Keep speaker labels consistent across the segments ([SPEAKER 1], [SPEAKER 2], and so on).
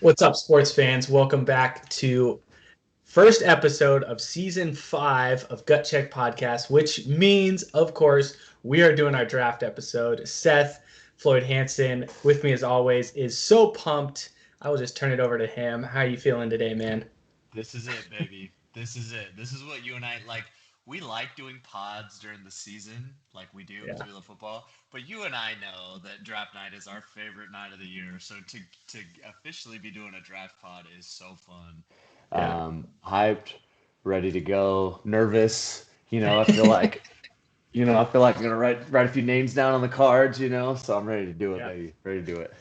[SPEAKER 1] What's up, sports fans? Welcome back to first episode of season 5 of Gut Check Podcast, which means, of course, we are doing our draft episode. Seth Floyd Hansen, with me as always, is so pumped. I will just turn it over to him. How are you feeling today, man?
[SPEAKER 2] This is it, baby. This is it. This is what you and I like. We like doing pods during the season, like we do because
[SPEAKER 1] Yeah.
[SPEAKER 2] we love football. But you and I know that draft night is our favorite night of the year. So to officially be doing a draft pod is so fun.
[SPEAKER 1] Yeah.
[SPEAKER 3] Hyped, ready to go, nervous. I feel like I'm gonna write a few names down on the cards. So I'm ready to do it,
[SPEAKER 1] Yeah.
[SPEAKER 3] baby. Ready to do it.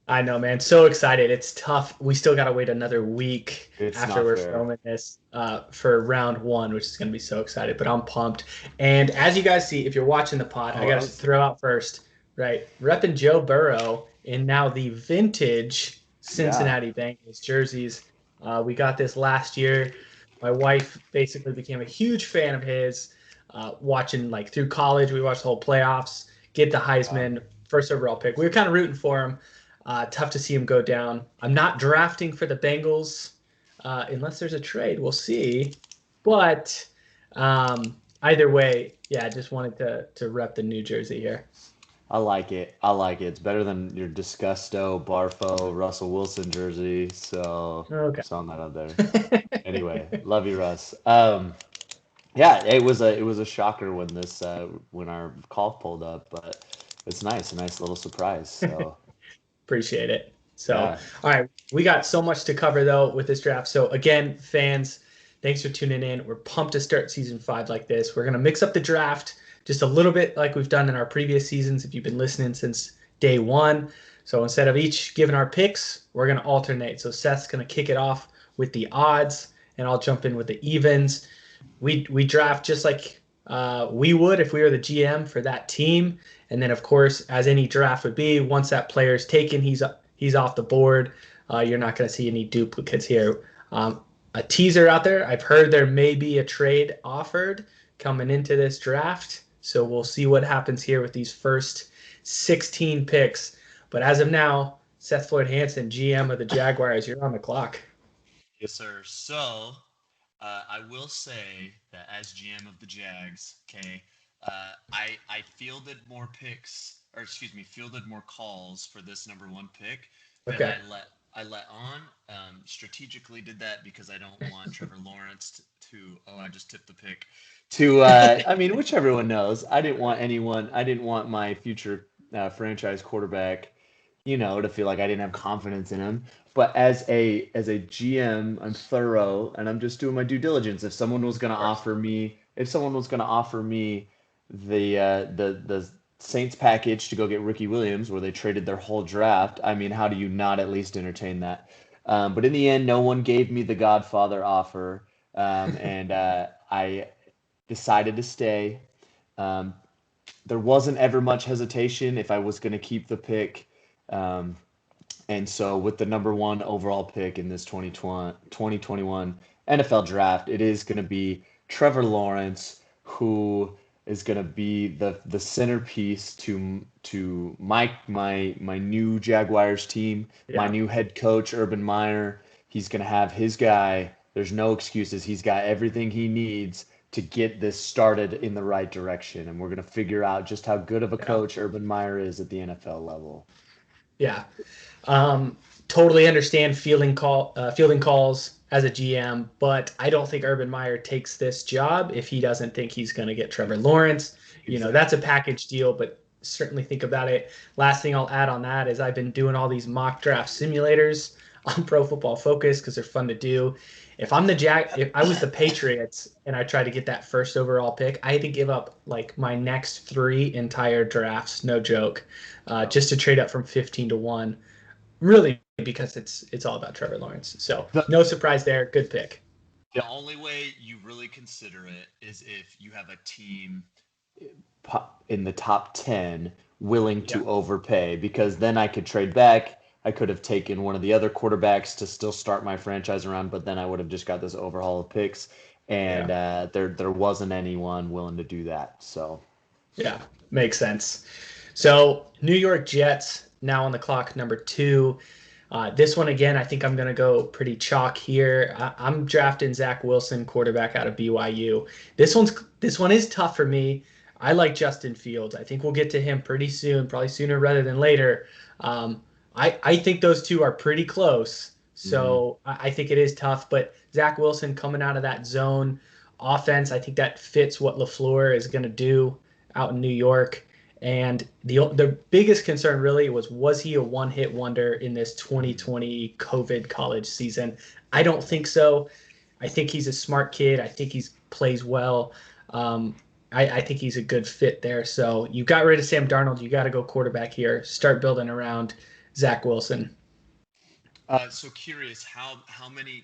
[SPEAKER 1] I know, man. So excited. It's tough. We still got to wait another week
[SPEAKER 3] It's
[SPEAKER 1] after
[SPEAKER 3] not
[SPEAKER 1] we're
[SPEAKER 3] fair.
[SPEAKER 1] filming this for round one, which is going to be so excited. But I'm pumped. And as you guys see, if you're watching the pod, I
[SPEAKER 3] Oh,
[SPEAKER 1] got to throw out first, right? Repping Joe Burrow in now the vintage
[SPEAKER 3] yeah.
[SPEAKER 1] Cincinnati Bengals jerseys. We got this last year. My wife basically became a huge fan of his. Watching like through college, we watched the whole playoffs, get the
[SPEAKER 3] Wow.
[SPEAKER 1] Heisman first overall pick. We were kind of rooting for him. Tough to see him go down. I'm not drafting for the Bengals unless there's a trade. We'll see. But either way, yeah, I just wanted to rep the New Jersey here.
[SPEAKER 3] I like it. I like it. It's better than your Disgusto, Barfo, Russell Wilson jersey. So
[SPEAKER 1] Okay.
[SPEAKER 3] just throwing that out there. Anyway, love you, Russ. Yeah, it was a shocker when our call pulled up, but it's nice, a nice little surprise. So
[SPEAKER 1] Appreciate it. So,
[SPEAKER 3] yeah,
[SPEAKER 1] all right, we got so much to cover though with this draft. So again, fans, thanks for tuning in. We're pumped to start season 5 like this. We're gonna mix up the draft just a little bit like we've done in our previous seasons. If you've been listening since day one, so instead of each giving our picks, we're gonna alternate. So Seth's gonna kick it off with the odds, and I'll jump in with the evens. We draft just like we would if we were the GM for that team. And then, of course, as any draft would be, once that player's taken, he's off the board. You're not going to see any duplicates here. A teaser out there. I've heard there may be a trade offered coming into this draft. So we'll see what happens here with these first 16 picks. But as of now, Seth Floyd Hansen, GM of the Jaguars, you're on the clock.
[SPEAKER 2] Yes, sir. So I will say that as GM of the Jags, okay, I fielded more picks, or excuse me, fielded more calls for this number one pick than
[SPEAKER 1] Okay.
[SPEAKER 2] I let on. Strategically did that because I don't want Trevor Lawrence to oh, I just tipped the pick.
[SPEAKER 3] I mean, which everyone knows, I didn't want my future franchise quarterback, to feel like I didn't have confidence in him. But as a GM, I'm thorough and I'm just doing my due diligence.
[SPEAKER 1] Of course.
[SPEAKER 3] If someone was going to offer me the Saints package to go get Ricky Williams, where they traded their whole draft, I mean, how do you not at least entertain that? But in the end, no one gave me the Godfather offer, and I decided to stay. Um, there wasn't ever much hesitation if I was going to keep the pick. Um, and so, with the number one overall pick in this 2021 NFL draft, it is going to be Trevor Lawrence, who is going to be the centerpiece to my new Jaguars team, my
[SPEAKER 1] Yeah.
[SPEAKER 3] new head coach, Urban Meyer. He's going to have his guy. There's no excuses. He's got everything he needs to get this started in the right direction, and we're going to figure out just how good of a
[SPEAKER 1] Yeah.
[SPEAKER 3] coach Urban Meyer is at the NFL level.
[SPEAKER 1] Yeah. Totally understand fielding calls as a GM, but I don't think Urban Meyer takes this job if he doesn't think he's going to get Trevor Lawrence. That's a
[SPEAKER 3] Exactly.
[SPEAKER 1] package deal, but certainly think about it. Last thing I'll add on that is I've been doing all these mock draft simulators on Pro Football Focus because they're fun to do. If I was the Patriots and I tried to get that first overall pick, I had to give up like my next 3 entire drafts, no joke,
[SPEAKER 3] Yep.
[SPEAKER 1] just to trade up from 15 to 1. Really, because it's all about Trevor Lawrence. So
[SPEAKER 3] The,
[SPEAKER 1] no surprise there. Good pick.
[SPEAKER 2] The only way you really consider it is if you have a team.
[SPEAKER 3] in the top 10 willing
[SPEAKER 1] Yeah,
[SPEAKER 3] to overpay, because then I could trade back. I could have taken one of the other quarterbacks to still start my franchise around, but then I would have just got this overhaul of picks, and
[SPEAKER 1] yeah,
[SPEAKER 3] there wasn't anyone willing to do that. So
[SPEAKER 1] yeah. Makes sense. So New York Jets now on the clock, number 2. This one again, I think I'm going to go pretty chalk here. I'm drafting Zach Wilson, quarterback out of BYU. This one is tough for me. I like Justin Fields. I think we'll get to him pretty soon, probably sooner rather than later. Um, I think those two are pretty close.
[SPEAKER 3] Hmm.
[SPEAKER 1] So I think it is tough. But Zach Wilson coming out of that zone offense, I think that fits what LaFleur is going to do out in New York. And the biggest concern really was he a one-hit wonder in this 2020 COVID college season? I don't think so. I think he's a smart kid. I think he plays well. Um, I think he's a good fit there. So you got rid of Sam Darnold. You got to go quarterback here. Start building around Zach Wilson.
[SPEAKER 2] So curious, how many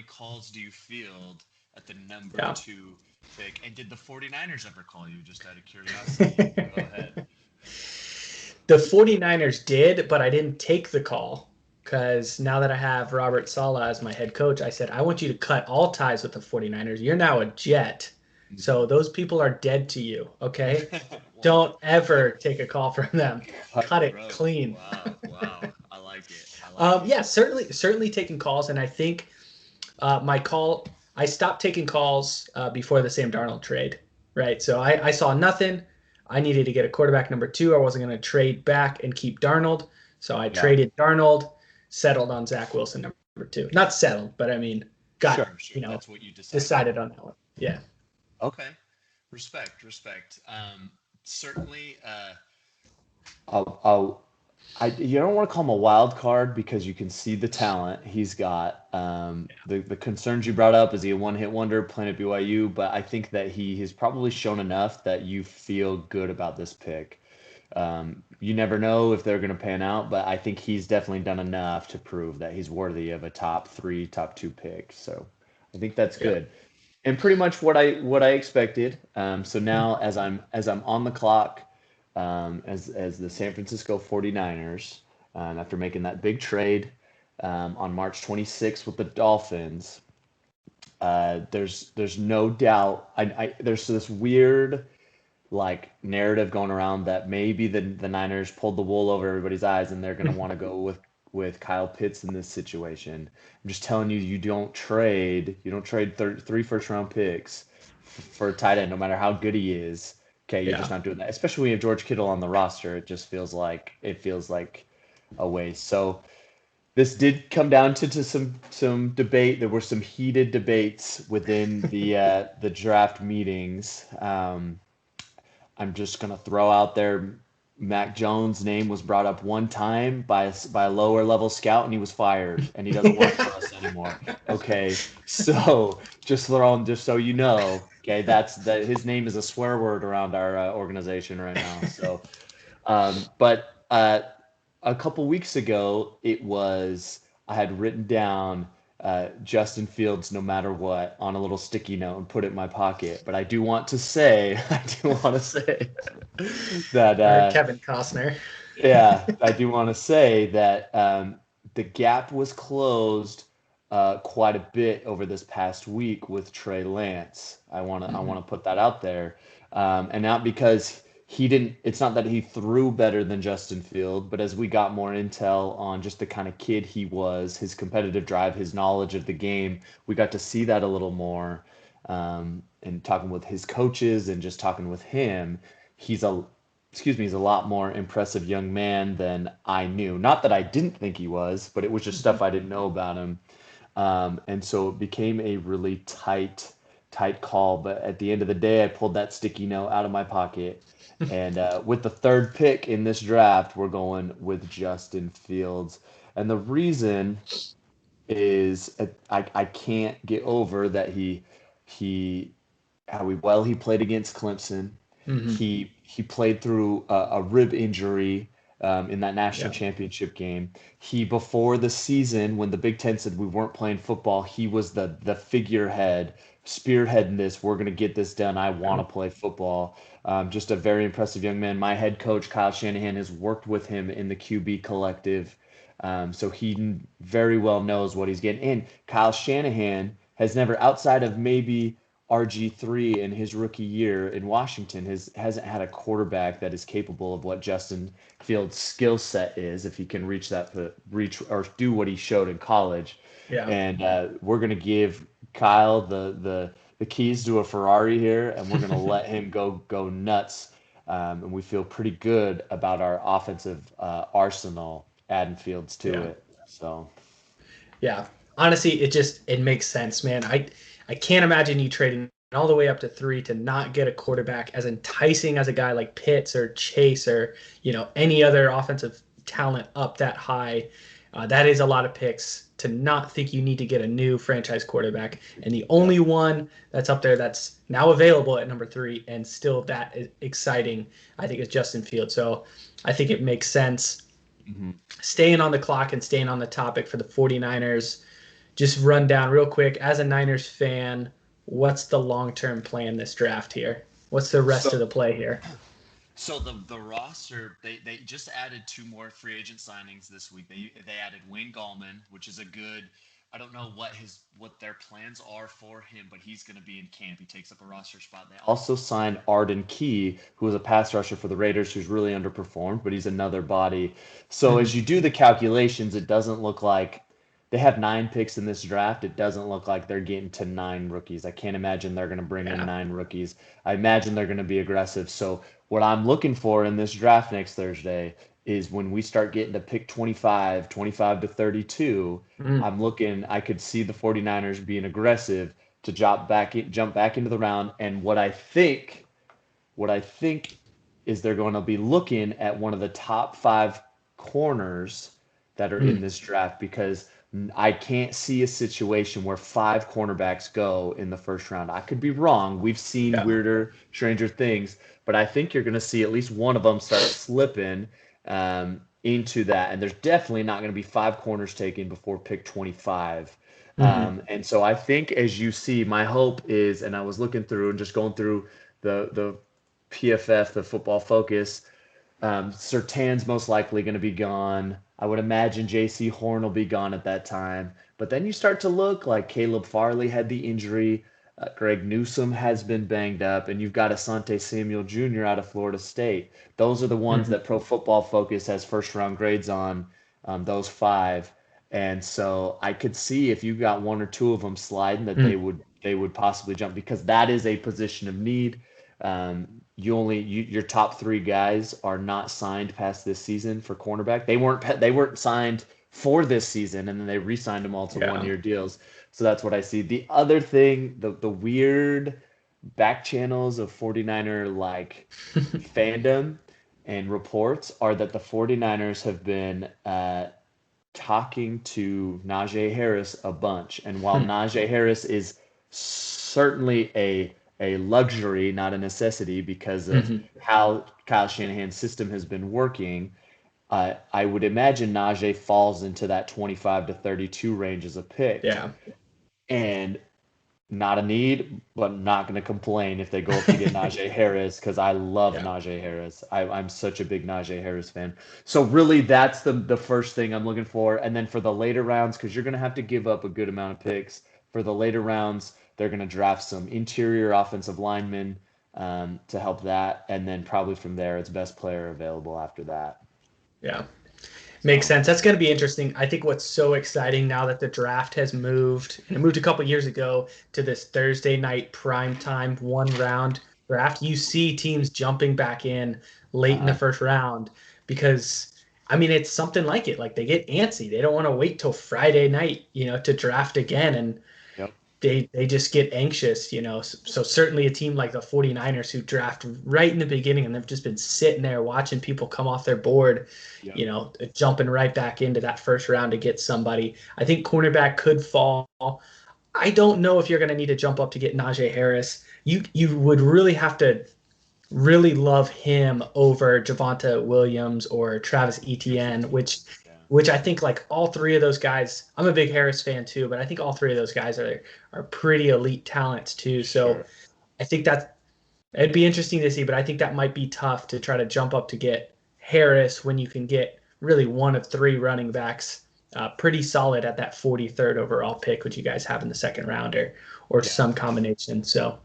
[SPEAKER 2] calls do you field at the number
[SPEAKER 1] Yeah.
[SPEAKER 2] 2 pick? And did the 49ers ever call you, just out of curiosity? Go ahead.
[SPEAKER 1] The 49ers did, but I didn't take the call because now that I have Robert Saleh as my head coach, I said, I want you to cut all ties with the 49ers. You're now a Jet. So those people are dead to you. Okay.
[SPEAKER 2] Wow.
[SPEAKER 1] Don't ever take a call from them. Cut it
[SPEAKER 2] Bro,
[SPEAKER 1] clean.
[SPEAKER 2] wow, wow. I like it. I like it.
[SPEAKER 1] Yeah, certainly taking calls. And I think I stopped taking calls before the Sam Darnold trade, right? So I saw nothing. I needed to get a quarterback number two. I wasn't going to trade back and keep Darnold. So I
[SPEAKER 3] Yeah.
[SPEAKER 1] traded Darnold, settled on Zach Wilson number two. Not settled, but I mean, got,
[SPEAKER 2] Sure, sure. That's what you
[SPEAKER 1] decided
[SPEAKER 2] on.
[SPEAKER 1] on that one. Yeah.
[SPEAKER 2] Okay. Respect. Certainly,
[SPEAKER 3] I'll, you don't want to call him a wild card because you can see the talent he's got. The concerns you brought up, is he a one-hit wonder playing at BYU? But I think that he has probably shown enough that you feel good about this pick. You never know if they're going to pan out, but I think he's definitely done enough to prove that he's worthy of a top three, top two pick. So I think that's
[SPEAKER 1] Yeah.
[SPEAKER 3] good. And pretty much what I expected. So now as I'm on the clock, as the San Francisco 49ers, after making that big trade on March 26th with the Dolphins, there's no doubt. There's this weird like narrative going around that maybe the Niners pulled the wool over everybody's eyes and they're going to want to go with Kyle Pitts in this situation. I'm just telling you, you don't trade three first round picks for a tight end, no matter how good he is. Okay, you're just
[SPEAKER 1] Yeah.
[SPEAKER 3] not doing that. Especially when you have George Kittle on the roster, it feels like a waste. So this did come down to some debate. There were some heated debates within the draft meetings. I'm just gonna throw out there, Mac Jones' name was brought up one time by a lower level scout, and he was fired, and he doesn't work for us anymore. Okay, so just so you know, okay, that his name is a swear word around our organization right now. So, but a couple weeks ago, I had written down Justin Fields no matter what on a little sticky note and put it in my pocket. But I do want to say, that
[SPEAKER 1] Or Kevin Costner.
[SPEAKER 3] yeah, I do want to say that the gap was closed quite a bit over this past week with Trey Lance. I want to put that out there, and not because he didn't. It's not that he threw better than Justin Field, but as we got more intel on just the kind of kid he was, his competitive drive, his knowledge of the game, we got to see that a little more. And talking with his coaches and just talking with him, he's a he's a lot more impressive young man than I knew. Not that I didn't think he was, but it was just stuff I didn't know about him. And so it became a really tight call. But at the end of the day, I pulled that sticky note out of my pocket. And with the third pick in this draft, we're going with Justin Fields. And the reason is I can't get over that he how well he played against Clemson.
[SPEAKER 1] Hmm.
[SPEAKER 3] He played through a rib injury in that national
[SPEAKER 1] Yeah.
[SPEAKER 3] championship game. He before the season, when the Big Ten said we weren't playing football, he was the figurehead, spearheading this. We're going to get this done. I want to play football. Just a very impressive young man. My head coach Kyle Shanahan has worked with him in the QB collective, so he very well knows what he's getting. And Kyle Shanahan has never, outside of maybe RG3 in his rookie year in Washington hasn't had a quarterback that is capable of what Justin Fields' skill set is, if he can reach or do what he showed in college.
[SPEAKER 1] Yeah.
[SPEAKER 3] And we're going to give Kyle the keys to a Ferrari here, and we're going to let him go nuts. And we feel pretty good about our offensive arsenal, adding Fields to
[SPEAKER 1] Yeah.
[SPEAKER 3] it. So.
[SPEAKER 1] Yeah. Honestly, it makes sense, man. I can't imagine you trading all the way up to 3 to not get a quarterback as enticing as a guy like Pitts or Chase or, any other offensive talent up that high. That is a lot of picks to not think you need to get a new franchise quarterback. And the only one that's up there that's now available at number 3 and still that is exciting, I think, is Justin Fields. So I think it makes sense.
[SPEAKER 3] Mm-hmm.
[SPEAKER 1] Staying on the clock and staying on the topic for the 49ers, just run down real quick. As a Niners fan, what's the long-term plan this draft here? What's the rest of the play here?
[SPEAKER 2] So the roster, they just added 2 more free agent signings this week. They added Wayne Gallman, which is a good. I don't know what their plans are for him, but he's going to be in camp. He takes up a roster spot. They
[SPEAKER 3] also signed Arden Key, who was a pass rusher for the Raiders, who's really underperformed, but he's another body. So as you do the calculations, it doesn't look like they have 9 picks in this draft. It doesn't look like they're getting to 9 rookies. I can't imagine they're going to bring in 9 rookies. I imagine they're going to be aggressive. So what I'm looking for in this draft next Thursday is when we start getting to pick 25 to 32, I could see the 49ers being aggressive to jump back into the round. And what I think is they're going to be looking at one of the top 5 corners that are in this draft, because I can't see a situation where 5 cornerbacks go in the first round. I could be wrong. We've seen weirder, stranger things, but I think you're going to see at least one of them start slipping into that. And there's definitely not going to be 5 corners taken before pick 25. And so I think, as you see, my hope is, and I was looking through and just going through the PFF, the Football Focus, Surtain's most likely going to be gone. I would imagine J.C. Horn will be gone at that time. But then you start to look like Caleb Farley had the injury. Greg Newsome has been banged up, and you've got Asante Samuel Jr. out of Florida State. Those are the ones that Pro Football Focus has first-round grades on, those 5. And so I could see if you got 1 or 2 of them sliding that they would possibly jump, because that is a position of need. Your top 3 guys are not signed past this season for cornerback. They weren't signed for this season, and then they re-signed them all to 1-year deals. So that's what I see. The other thing, the weird back channels of 49er like fandom and reports are that the 49ers have been talking to Najee Harris a bunch. And while Najee Harris is certainly a luxury, not a necessity, because of how Kyle Shanahan's system has been working, I would imagine Najee falls into that 25 to 32 range as a pick.
[SPEAKER 1] Yeah.
[SPEAKER 3] And not a need, but not going to complain if they go up to get Najee Harris, because I love Najee Harris. I'm such a big Najee Harris fan. So really, that's the first thing I'm looking for. And then for the later rounds, because you're going to have to give up a good amount of picks, for the later rounds, they're going to draft some interior offensive linemen to help that. And then probably from there, it's best player available after that.
[SPEAKER 1] Yeah. Makes sense. That's going to be interesting. I think what's so exciting now that the draft has moved, and it moved a couple years ago to this Thursday night primetime 1-round draft, you see teams jumping back in late in the first round because, it's something like it. Like, they get antsy. They don't want to wait till Friday night, to draft again. And they just get anxious, So certainly a team like the 49ers, who draft right in the beginning and they've just been sitting there watching people come off their board, jumping right back into that first round to get somebody. I think cornerback could fall. I don't know if you're going to need to jump up to get Najee Harris. You would really have to really love him over Javonte Williams or Travis Etienne, which I think, like, all 3 of those guys, I'm a big Harris fan too, but I think all 3 of those guys are pretty elite talents too. So I think it'd be interesting to see, but I think that might be tough to try to jump up to get Harris when you can get really one of 3 running backs pretty solid at that 43rd overall pick, which you guys have in the second round or some combination. So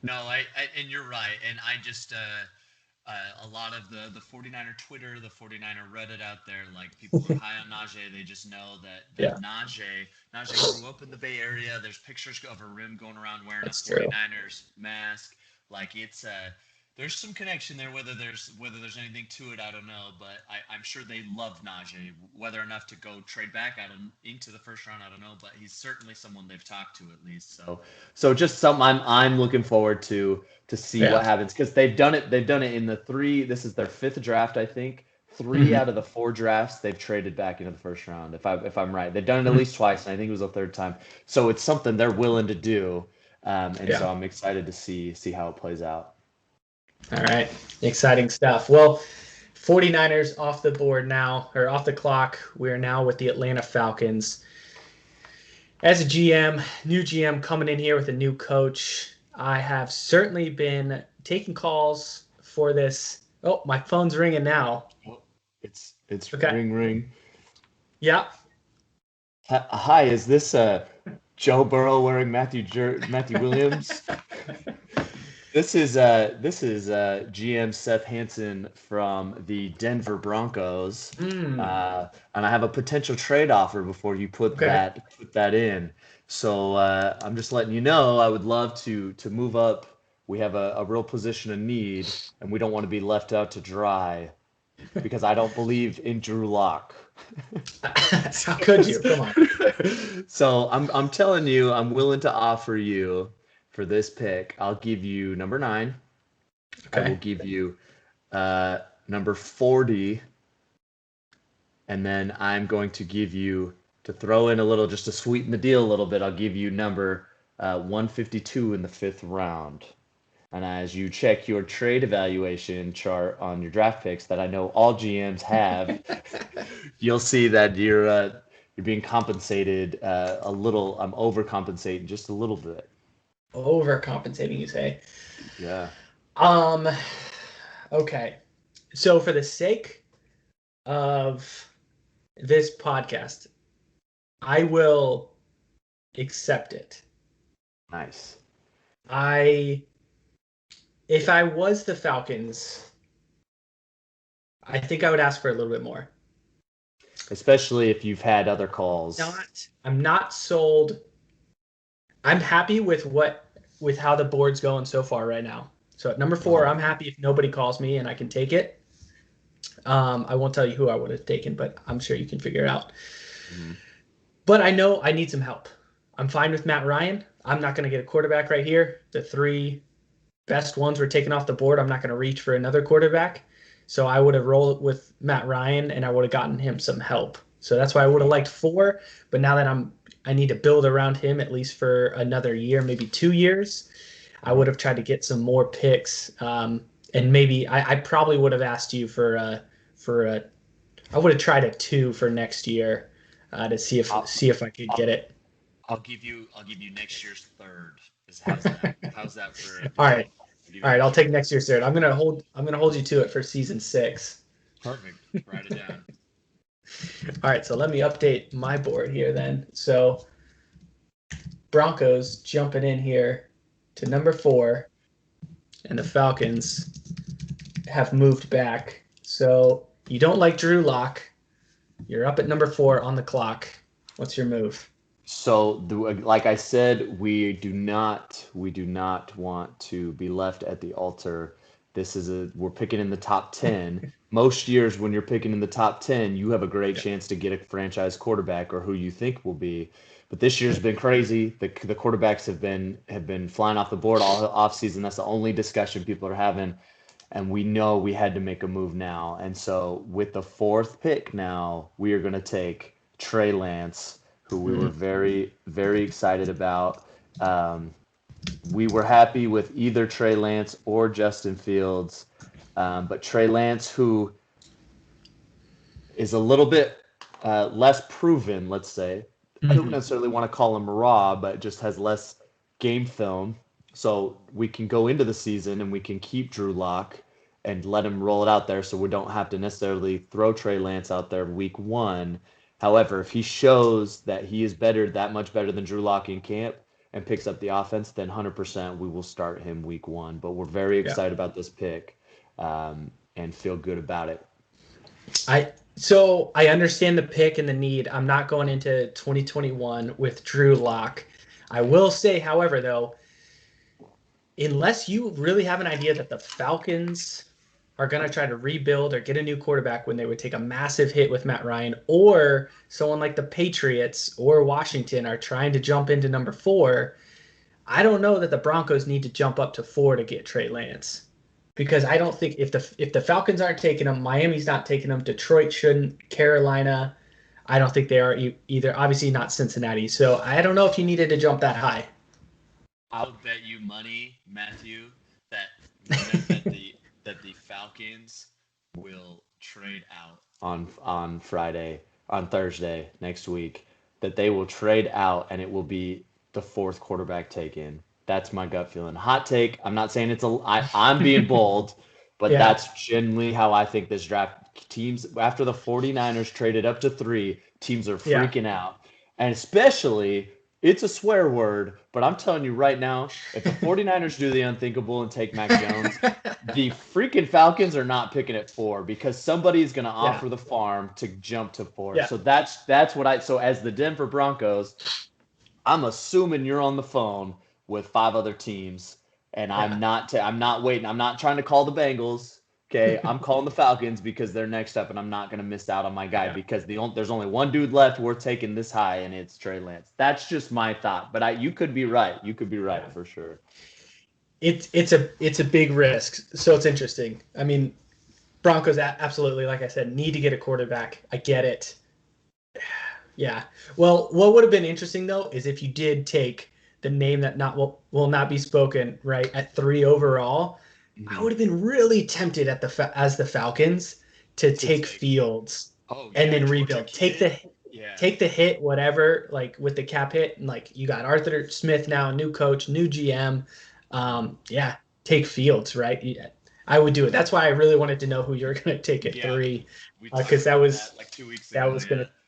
[SPEAKER 2] No, and you're right. And I just a lot of the 49er Twitter, the 49er Reddit out there, like people who are high on Najee, they just know that
[SPEAKER 1] Yeah,
[SPEAKER 2] Najee grew up in the Bay Area. There's pictures of him going around wearing a
[SPEAKER 1] that's true.
[SPEAKER 2] 49ers mask. Like it's there's some connection there. Whether there's anything to it, I don't know. But I'm sure they love Najee. Whether enough to go trade back out into the first round, I don't know. But he's certainly someone they've talked to at least.
[SPEAKER 3] So just something I'm looking forward to see
[SPEAKER 1] Yeah.
[SPEAKER 3] what happens because they've done it. They've done it in the three. This is their fifth draft, I think. 3
[SPEAKER 1] Mhm.
[SPEAKER 3] out of the 4 drafts they've traded back into the first round. If I'm right, they've done it at
[SPEAKER 1] Mhm.
[SPEAKER 3] least twice, and I think it was the third time. So it's something they're willing to do, and
[SPEAKER 1] Yeah.
[SPEAKER 3] so I'm excited to see how it plays out.
[SPEAKER 1] All right. Exciting stuff. Well, 49ers off the board now, or off the clock. We are now with the Atlanta Falcons. As a GM, new GM coming in here with a new coach, I have certainly been taking calls for this. Oh, my phone's ringing now.
[SPEAKER 3] Oh, it's
[SPEAKER 1] Okay.
[SPEAKER 3] ring ring.
[SPEAKER 1] Yeah.
[SPEAKER 3] Hi, is this Joe Burrow wearing Matthew Williams? This is GM Seth Hansen from the Denver Broncos,
[SPEAKER 1] Hmm.
[SPEAKER 3] and I have a potential trade offer before you put
[SPEAKER 1] Okay.
[SPEAKER 3] that in. So I'm just letting you know I would love to move up. We have a real position of need, and we don't want to be left out to dry because I don't believe in Drew Lock.
[SPEAKER 1] How could you? Come on.
[SPEAKER 3] So I'm telling you, I'm willing to offer you for this pick. I'll give you number 9. I will
[SPEAKER 1] Okay.
[SPEAKER 3] give you number 40, and then I'm going to give you to throw in a little just to sweeten the deal a little bit. I'll give you number 152 in the 5th round. And as you check your trade evaluation chart on your draft picks that I know all GMs have, you'll see that you're being compensated a little. I'm overcompensating just a little bit.
[SPEAKER 1] Overcompensating, you say?
[SPEAKER 3] Yeah.
[SPEAKER 1] Um. Okay. So for the sake of this podcast, I will accept it.
[SPEAKER 3] Nice.
[SPEAKER 1] I If I was the Falcons, I think I would ask for a little bit more.
[SPEAKER 3] Especially if you've had other calls.
[SPEAKER 1] I'm not sold. I'm happy with how the board's going so far right now. So at number 4, I'm happy if nobody calls me and I can take it. I won't tell you who I would have taken, but I'm sure you can figure it out.
[SPEAKER 3] Mm-hmm.
[SPEAKER 1] But I know I need some help. I'm fine with Matt Ryan. I'm not going to get a quarterback right here. The 3 best ones were taken off the board. I'm not going to reach for another quarterback. So I would have rolled with Matt Ryan and I would have gotten him some help. So that's why I would have liked 4. But now that I need to build around him at least for another year, maybe 2 years, I would have tried to get some more picks. And maybe I probably would have asked you for a I would have tried a 2 for next year to see if I could get it.
[SPEAKER 2] I'll give you next year's 3rd. How's that? How's that for a
[SPEAKER 1] All
[SPEAKER 2] deal?
[SPEAKER 1] right. All right, I'll take next year's 3rd. I'm gonna hold you to it for season 6.
[SPEAKER 2] Perfect. Write it down.
[SPEAKER 1] All right, so let me update my board here then. So Broncos jumping in here to number 4, and the Falcons have moved back. So you don't like Drew Lock. You're up at number 4 on the clock. What's your move?
[SPEAKER 3] So, like I said, we do not want to be left at the altar. We're picking in the top 10. Most years when you're picking in the top 10, you have a great chance to get a franchise quarterback or who you think will be. But this year's been crazy. The quarterbacks have been flying off the board all off season. That's the only discussion people are having. And we know we had to make a move now. And so with the 4th pick now, we are going to take Trey Lance, who we were very, very excited about. We were happy with either Trey Lance or Justin Fields. But Trey Lance, who is a little bit less proven, let's say. I don't necessarily want to call him raw, but just has less game film. So we can go into the season and we can keep Drew Lock and let him roll it out there so we don't have to necessarily throw Trey Lance out there week 1. However, if he shows that he is that much better than Drew Lock in camp, and picks up the offense, then 100% we will start him week 1. But we're very
[SPEAKER 1] Yeah.
[SPEAKER 3] excited about this pick and feel good about it.
[SPEAKER 1] So I understand the pick and the need. I'm not going into 2021 with Drew Lock. I will say, however, though, unless you really have an idea that the Falcons are going to try to rebuild or get a new quarterback when they would take a massive hit with Matt Ryan, or someone like the Patriots or Washington are trying to jump into number 4, I don't know that the Broncos need to jump up to 4 to get Trey Lance. Because I don't think if the Falcons aren't taking him, Miami's not taking him, Detroit shouldn't, Carolina, I don't think they are either. Obviously not Cincinnati. So I don't know if you needed to jump that high.
[SPEAKER 2] I'll bet you money, Matthew, that the Falcons will trade out
[SPEAKER 3] on Thursday next week, that they will trade out and it will be the 4th quarterback taken. That's my gut feeling. Hot take. I'm not saying I'm being bold, but
[SPEAKER 1] Yeah.
[SPEAKER 3] That's generally how I think this draft teams, after the 49ers traded up to 3, teams are freaking out. And especially, it's a swear word, but I'm telling you right now, if the 49ers do the unthinkable and take Mac Jones, the freaking Falcons are not picking at 4 because somebody's going to offer the farm to jump to 4.
[SPEAKER 1] Yeah.
[SPEAKER 3] So that's what so as the Denver Broncos, I'm assuming you're on the phone with 5 other teams, and I'm not waiting. I'm not trying to call the Bengals. Okay, I'm calling the Falcons because they're next up, and I'm not going to miss out on my guy because there's only one dude left worth taking this high, and it's Trey Lance. That's just my thought, but you could be right. You could be right for sure.
[SPEAKER 1] It's a big risk, so it's interesting. I mean, Broncos absolutely, like I said, need to get a quarterback. I get it. Yeah. Well, what would have been interesting though is if you did take the name that will not be spoken, right, at 3 overall. I would have been really tempted as the Falcons to take Fields and then rebuild. Take the hit, whatever, like with the cap hit, and like you got Arthur Smith now, new coach, new GM. Take Fields, right? I would do it. That's why I really wanted to know who you're going to take at 3, because that was
[SPEAKER 2] like 2 weeks ago.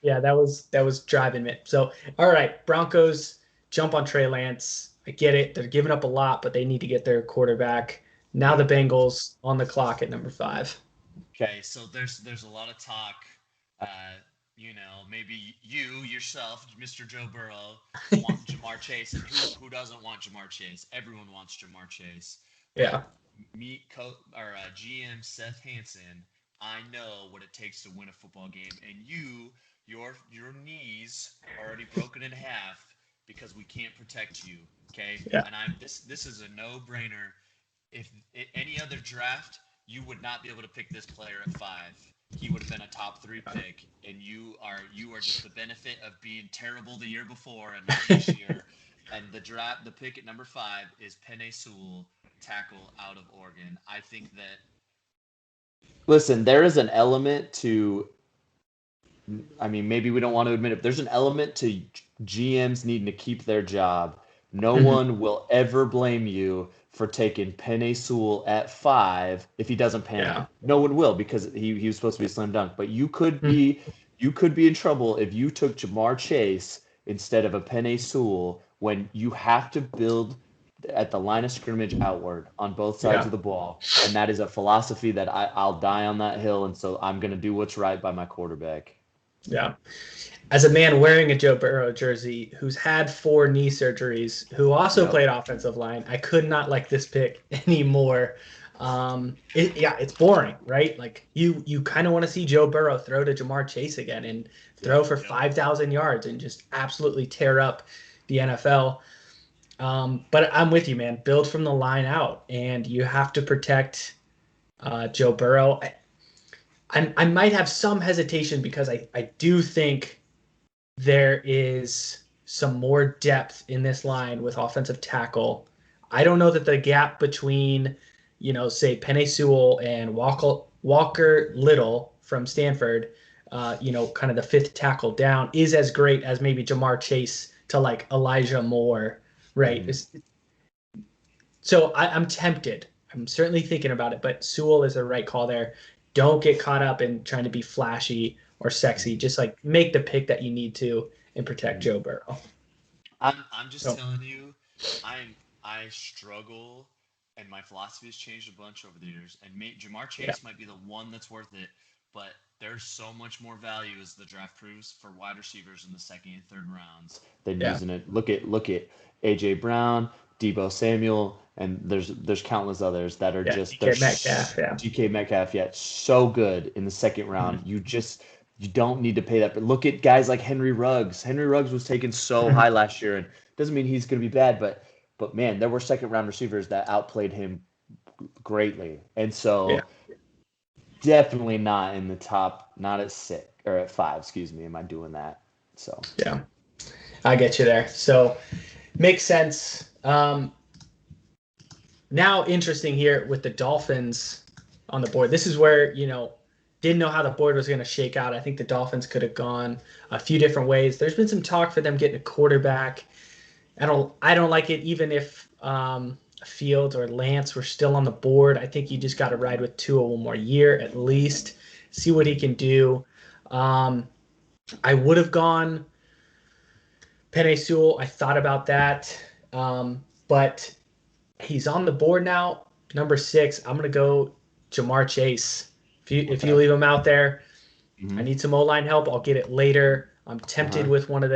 [SPEAKER 1] That was driving me. So, all right, Broncos jump on Trey Lance. I get it. They're giving up a lot, but they need to get their quarterback. Now the Bengals on the clock at number 5.
[SPEAKER 2] Okay, so there's a lot of talk. Maybe you yourself, Mr. Joe Burrow, want Jamar Chase, and who doesn't want Jamar Chase? Everyone wants Jamar Chase.
[SPEAKER 1] Yeah.
[SPEAKER 2] GM Seth Hansen, I know what it takes to win a football game, and your knees are already broken in half because we can't protect you. Okay.
[SPEAKER 1] Yeah.
[SPEAKER 2] And this is a no-brainer. If any other draft, you would not be able to pick this player at 5. He would have been a top 3 pick, and you are just the benefit of being terrible the year before and not this year. And the pick at number 5 is Penei Sewell, tackle out of Oregon. I think that.
[SPEAKER 3] Listen, there is an element to. I mean, maybe we don't want to admit it. But there's an element to GMs needing to keep their job. No one will ever blame you for taking Penei Sewell at 5 if he doesn't pan out. No one will, because he was supposed to be a slam dunk. But you could be in trouble if you took Jamar Chase instead of a Penei Sewell when you have to build at the line of scrimmage outward on both sides of the ball. And that is a philosophy that I'll die on that hill, and so I'm going to do what's right by my quarterback.
[SPEAKER 1] Yeah. As a man wearing a Joe Burrow jersey who's had 4 knee surgeries, who also played offensive line, I could not like this pick anymore. It's boring, right? Like you kind of want to see Joe Burrow throw to Jamar Chase again and throw for 5,000 yards and just absolutely tear up the NFL. But I'm with you, man. Build from the line out, and you have to protect Joe Burrow. I might have some hesitation because I do think there is some more depth in this line with offensive tackle. I don't know that the gap between, say Penei Sewell and Walker Little from Stanford, kind of the 5th tackle down, is as great as maybe Jamar Chase to like Elijah Moore, right? So I'm tempted. I'm certainly thinking about it, but Sewell is the right call there. Don't get caught up in trying to be flashy or sexy. Just like make the pick that you need to and protect Joe Burrow.
[SPEAKER 2] I'm just
[SPEAKER 1] So
[SPEAKER 2] telling you, I struggle, and my philosophy has changed a bunch over the years. And Jamar
[SPEAKER 1] yeah,
[SPEAKER 2] Chase might be the one that's worth it, but there's so much more value as the draft proves for wide receivers in the second and third rounds.
[SPEAKER 3] Than
[SPEAKER 1] yeah,
[SPEAKER 3] using it. Look at AJ Brown, Debo Samuel, and there's countless others that are
[SPEAKER 1] yeah.
[SPEAKER 3] just
[SPEAKER 1] DK Metcalf, yeah.
[SPEAKER 3] DK Metcalf yet so good in the second round. You don't need to pay that. But look at guys like Henry Ruggs. Henry Ruggs was taken so
[SPEAKER 1] Mhm.
[SPEAKER 3] high last year, and doesn't mean he's going to be bad, but man, there were second round receivers that outplayed him greatly, and
[SPEAKER 1] Yeah,
[SPEAKER 3] so definitely not in the top, not at 6 or at 5. Excuse me, am I doing that? So
[SPEAKER 1] yeah. I get you there. So makes sense. Now interesting here with the Dolphins on the board. This is where, didn't know how the board was going to shake out. I think the Dolphins could have gone a few different ways. There's been some talk for them getting a quarterback. I don't like it even if Fields or Lance were still on the board. I think you just got to ride with Tua one more year at least, see what he can do. Um, I would have gone Penei Sewell. I thought about that, but he's on the board now, number 6. I'm gonna go Jamar Chase. If you
[SPEAKER 3] okay.
[SPEAKER 1] leave him out there, I
[SPEAKER 3] Hmm.
[SPEAKER 1] need some O-line help. I'll get it later. I'm tempted
[SPEAKER 3] Uh-huh.
[SPEAKER 1] with one of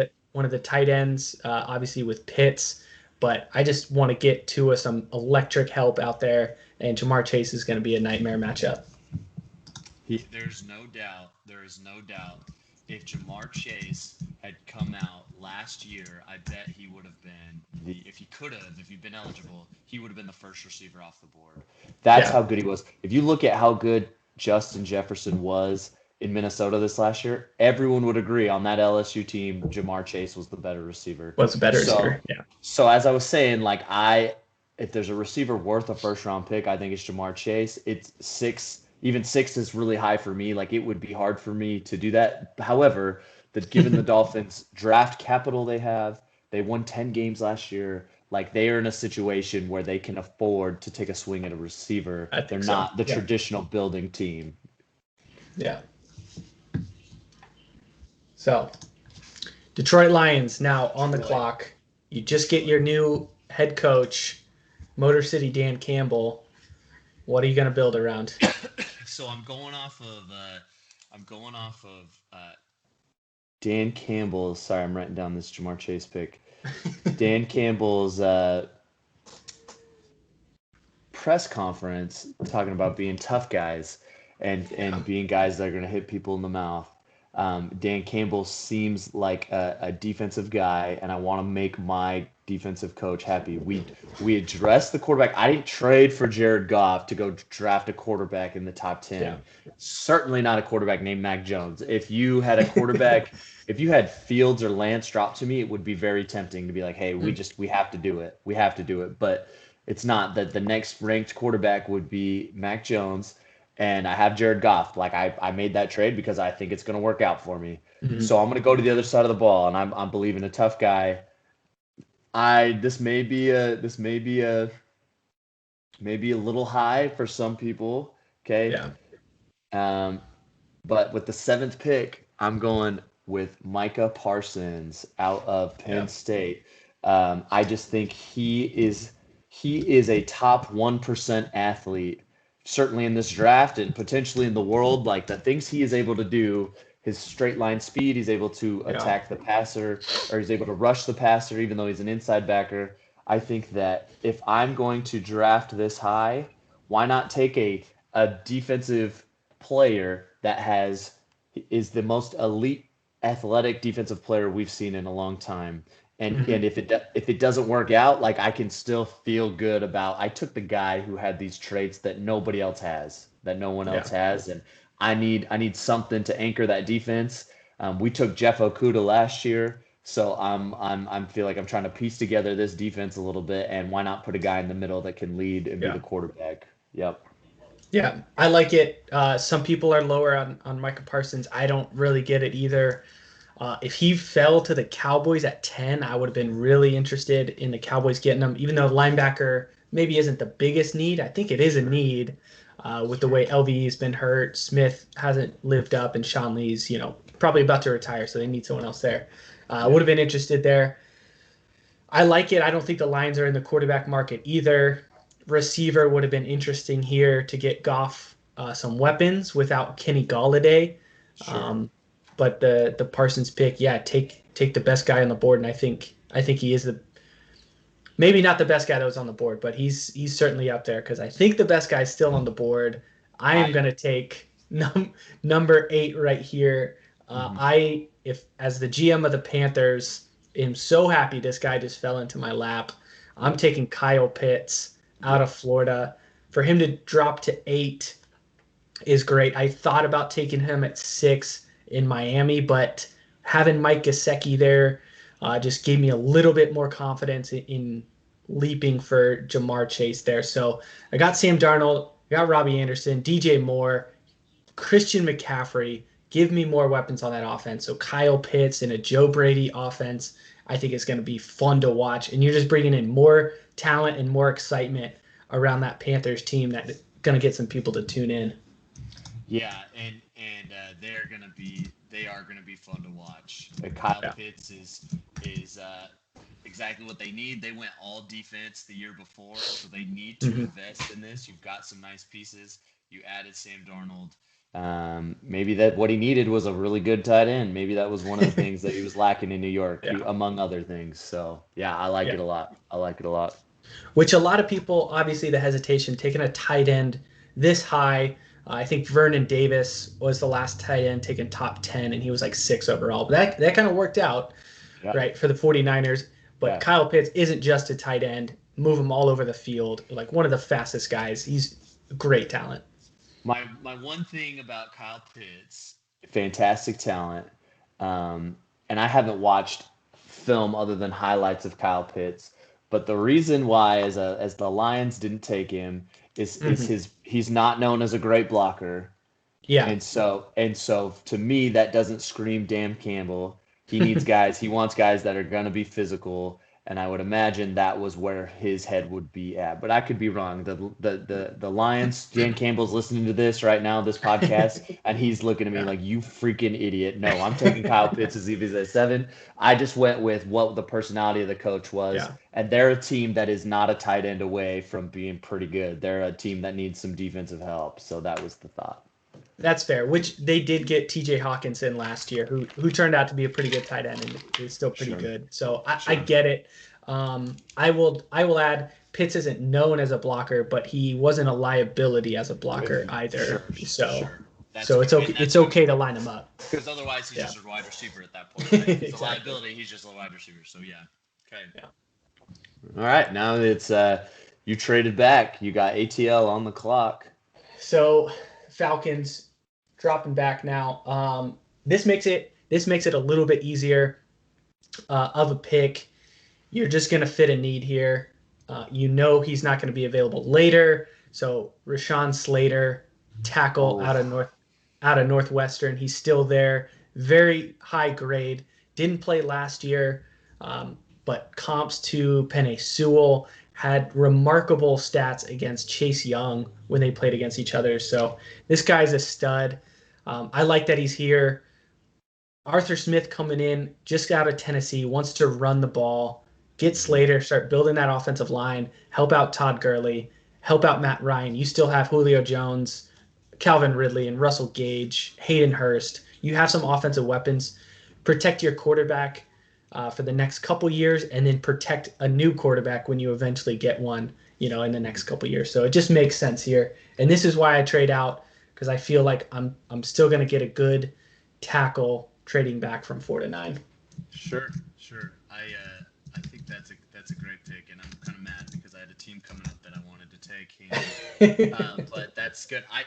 [SPEAKER 1] the tight ends, obviously with Pitts, but I just want to get to some electric help out there, and Jamar Chase is going to be a nightmare matchup.
[SPEAKER 3] He,
[SPEAKER 2] There is no doubt. If Jamar Chase had come out last year, I bet he would have been,
[SPEAKER 3] the
[SPEAKER 2] if he'd been eligible, he would have been the first receiver off the board.
[SPEAKER 3] That's
[SPEAKER 1] Yeah,
[SPEAKER 3] how good he was. If you look at how good Justin Jefferson was in Minnesota this last year, everyone would agree on that LSU team, Jamar Chase was the better receiver.
[SPEAKER 1] was a better
[SPEAKER 3] So,
[SPEAKER 1] receiver. Yeah,
[SPEAKER 3] so as I was saying, if there's a receiver worth a first round pick, I think it's Jamar Chase. It's 6, even 6 is really high for me. Like it would be hard for me to do that. However, that given the Dolphins draft capital they have, they won 10 games last year. Like they are in a situation where they can afford to take a swing at a receiver.
[SPEAKER 1] I
[SPEAKER 3] They're
[SPEAKER 1] think so.
[SPEAKER 3] not the
[SPEAKER 1] Yeah,
[SPEAKER 3] traditional building team.
[SPEAKER 1] yeah. So Detroit Lions now on the
[SPEAKER 2] Detroit.
[SPEAKER 1] clock. You just get
[SPEAKER 2] Detroit.
[SPEAKER 1] your new head coach, Motor City Dan Campbell. What are you going to build around?
[SPEAKER 2] So I'm going off of
[SPEAKER 3] Dan Campbell's, sorry, I'm writing down this Jamar Chase pick. Dan Campbell's press conference talking about being tough guys
[SPEAKER 1] Yeah,
[SPEAKER 3] and being guys that are going to hit people in the mouth. Dan Campbell seems like a defensive guy, and I want to make my defensive coach happy. We addressed the quarterback. I didn't trade for Jared Goff to go draft a quarterback in the top
[SPEAKER 1] yeah,
[SPEAKER 3] 10. Certainly not a quarterback named Mac Jones. If you had a quarterback, if you had Fields or Lance drop to me, it would be very tempting to be like, hey,
[SPEAKER 1] mm,
[SPEAKER 3] we have to do it. We have to do it. But it's not that the next ranked quarterback would be Mac Jones, and I have Jared Goff. Like I made that trade because I think it's going to work out for me.
[SPEAKER 1] mhm.
[SPEAKER 3] So I'm going to go to the other side of the ball, and I'm believing a tough guy. I maybe a little high for some people. Okay,
[SPEAKER 1] Yeah,
[SPEAKER 3] um, but with the 7th pick, I'm going with Micah Parsons out of Penn
[SPEAKER 1] yeah,
[SPEAKER 3] State. I just think he is a top 1% athlete, certainly in this draft and potentially in the world. Like the things he is able to do, his straight line speed, he's able to
[SPEAKER 1] yeah,
[SPEAKER 3] attack the passer, or he's able to rush the passer, even though he's an inside backer. I think that if I'm going to draft this high, why not take a defensive player that is the most elite athletic defensive player we've seen in a long time. And
[SPEAKER 1] mhm.
[SPEAKER 3] if it doesn't work out, like I can still feel good about I took the guy who had these traits that nobody else has, that no one else
[SPEAKER 1] Yeah,
[SPEAKER 3] has, and I need something to anchor that defense. We took Jeff Okuda last year, so I'm feel like I'm trying to piece together this defense a little bit, and why not put a guy in the middle that can lead and be
[SPEAKER 1] yeah,
[SPEAKER 3] the quarterback? Yep.
[SPEAKER 1] yeah. I like it. Some people are lower on Micah Parsons. I don't really get it either. If he fell to the Cowboys at 10, I would have been really interested in the Cowboys getting him, even though linebacker maybe isn't the biggest need. I think it is a need with the way LVE's been hurt. Smith hasn't lived up, and Sean Lee's, probably about to retire, so they need someone else there. Would
[SPEAKER 3] Yeah.
[SPEAKER 1] have been interested there. I like it. I don't think the Lions are in the quarterback market either. Receiver would have been interesting here to get Goff some weapons without Kenny Galladay.
[SPEAKER 3] Sure.
[SPEAKER 1] Um, but the Parsons pick, yeah, take the best guy on the board, and I think he is the maybe not the best guy that was on the board, but he's certainly up there because I think the best guy is still on the board. I am
[SPEAKER 3] I
[SPEAKER 1] gonna take number 8 right here.
[SPEAKER 3] mhm.
[SPEAKER 1] I if as the GM of the Panthers, am so happy this guy just fell into my lap. I'm
[SPEAKER 3] Yep.
[SPEAKER 1] taking Kyle Pitts out of
[SPEAKER 3] Yep.
[SPEAKER 1] Florida. For him to drop to 8 is great. I thought about taking him at 6 in Miami, but having Mike Gesicki there just gave me a little bit more confidence in leaping for Jamar Chase there. So I got Sam Darnold, I got Robbie Anderson, DJ Moore, Christian McCaffrey. Give me more weapons on that offense. So Kyle Pitts and a Joe Brady offense, I think it's going to be fun to watch. And you're just bringing in more talent and more excitement around that Panthers team that's going to get some people to tune in.
[SPEAKER 2] Yeah, and they are gonna be fun to watch. Kyle
[SPEAKER 1] Yeah.
[SPEAKER 2] Pitts is exactly what they need. They went all defense the year before, so they need to
[SPEAKER 1] Mhm.
[SPEAKER 2] invest in this. You've got some nice pieces. You added Sam Darnold.
[SPEAKER 3] Maybe that what he needed was a really good tight end. Maybe that was one of the things that he was lacking in New York,
[SPEAKER 1] Yeah.
[SPEAKER 3] among other things. So yeah, I like
[SPEAKER 1] Yeah.
[SPEAKER 3] it a lot. I like it a lot.
[SPEAKER 1] Which a lot of people, obviously, the hesitation taking a tight end this high. I think Vernon Davis was the last tight end taken top 10, and he was like 6 overall. But that kind of worked out,
[SPEAKER 3] Yeah,
[SPEAKER 1] right, for the 49ers. But
[SPEAKER 3] yeah.
[SPEAKER 1] Kyle Pitts isn't just a tight end. Move him all over the field. Like one of the fastest guys. He's great talent.
[SPEAKER 2] My one thing about Kyle Pitts.
[SPEAKER 3] Fantastic talent. And I haven't watched film other than highlights of Kyle Pitts. But the reason why, as the Lions didn't take him, is
[SPEAKER 1] Mhm.
[SPEAKER 3] he's not known as a great blocker.
[SPEAKER 1] Yeah.
[SPEAKER 3] And so to me, that doesn't scream Dan Campbell. He wants guys that are gonna be physical, and I would imagine that was where his head would be at. But I could be wrong. The Lions, Dan Campbell's listening to this right now, this podcast, and he's looking at me
[SPEAKER 1] Yeah.
[SPEAKER 3] like, you freaking idiot. No, I'm taking Kyle Pitts as if he's at 7. I just went with what the personality of the coach was,
[SPEAKER 1] Yeah.
[SPEAKER 3] and they're a team that is not a tight end away from being pretty good. They're a team that needs some defensive help. So that was the thought.
[SPEAKER 1] That's fair. Which they did get T.J. Hawkinson last year, who turned out to be a pretty good tight end and is still pretty
[SPEAKER 3] Sure.
[SPEAKER 1] good. So I
[SPEAKER 3] Sure.
[SPEAKER 1] get it. I will add Pitts isn't known as a blocker, but he wasn't a liability as a blocker either. So so it's okay. It's okay to line him up.
[SPEAKER 2] Because otherwise, he's
[SPEAKER 1] Yeah.
[SPEAKER 2] just a wide receiver at that point. Right? If it's
[SPEAKER 1] Exactly.
[SPEAKER 2] a liability, he's just a wide receiver. So yeah. Okay.
[SPEAKER 1] Yeah.
[SPEAKER 3] All right, now it's you traded back. You got ATL on the clock.
[SPEAKER 1] So Falcons dropping back now. This makes it a little bit easier of a pick. You're just going to fit a need here. He's not going to be available later. So Rashawn Slater, tackle
[SPEAKER 3] Oh.
[SPEAKER 1] out of Northwestern. He's still there. Very high grade. Didn't play last year, but comps to Penei Sewell, had remarkable stats against Chase Young when they played against each other. So this guy's a stud. I like that he's here. Arthur Smith coming in just out of Tennessee, wants to run the ball, get Slater, start building that offensive line, help out Todd Gurley, help out Matt Ryan. You still have Julio Jones, Calvin Ridley, and Russell Gage, Hayden Hurst. You have some offensive weapons. Protect your quarterback for the next couple years, and then protect a new quarterback when you eventually get one, in the next couple years. So it just makes sense here. And this is why I trade out, because I feel like I'm still going to get a good tackle trading back from 4 to 9.
[SPEAKER 2] Sure. I think that's a great pick, and I'm kind of mad because I had a team coming up that I wanted to take. But that's good. I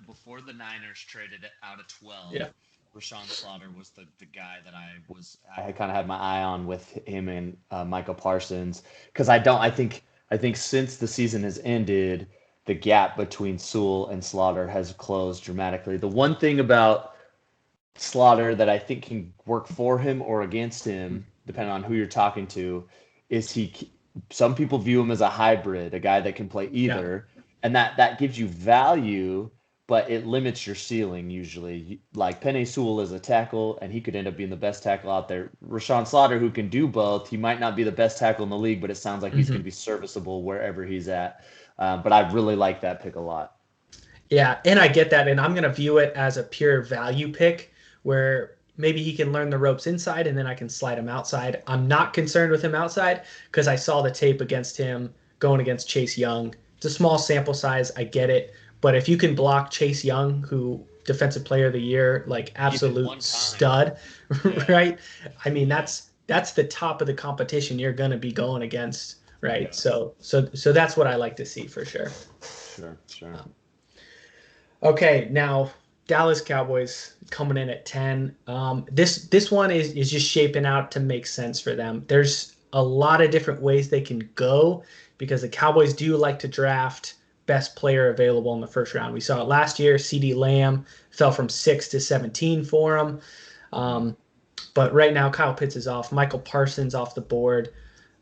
[SPEAKER 2] before the Niners traded it out of 12.
[SPEAKER 1] Yeah.
[SPEAKER 2] Rashawn Slaughter was the guy that I
[SPEAKER 3] I kind of had my eye on with him and Michael Parsons, because I think since the season has ended, the gap between Sewell and Slaughter has closed dramatically. The one thing about Slaughter that I think can work for him or against him, depending on who you're talking to, is some people view him as a hybrid, a guy that can play either, and that gives you value. but it limits your ceiling usually. Like Penei Sewell is a tackle, and he could end up being the best tackle out there. Rashawn Slaughter, who can do both, he might not be the best tackle in the league, but it sounds like he's going to be serviceable wherever he's at. But I really like that pick a lot.
[SPEAKER 1] Yeah, and I get that, and I'm going to view it as a pure value pick where maybe he can learn the ropes inside and then I can slide him outside. I'm not concerned with him outside because I saw the tape against him going against Chase Young. It's a small sample size, I get it, but if you can block Chase Young, who defensive player of the year, like absolute stud, right? I mean, that's the top of the competition you're going to be going against, right? Yeah. So that's what I like to see for sure.
[SPEAKER 3] Sure.
[SPEAKER 1] Okay, now Dallas Cowboys coming in at 10. This one is just shaping out to make sense for them. There's a lot of different ways they can go because the Cowboys do like to draft best player available in the first round. We saw it last year. CeeDee Lamb fell from 6 to 17 for him. But right now, Kyle Pitts is off. Michael Parsons off the board.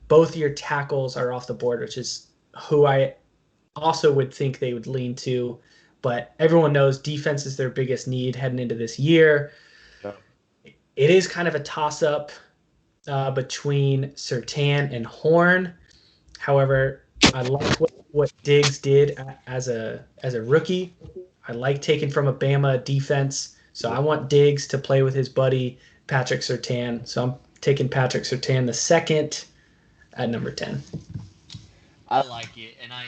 [SPEAKER 1] Both your tackles are off the board, which is who I also would think they would lean to. But everyone knows defense is their biggest need heading into this year. Yeah. It is kind of a toss-up between Surtain and Horn. However, I like what Diggs did as a rookie. I like taking from a Bama defense. So I want Diggs to play with his buddy Patrick Surtain. So I'm taking Patrick Surtain the second at number 10.
[SPEAKER 2] I like it, and I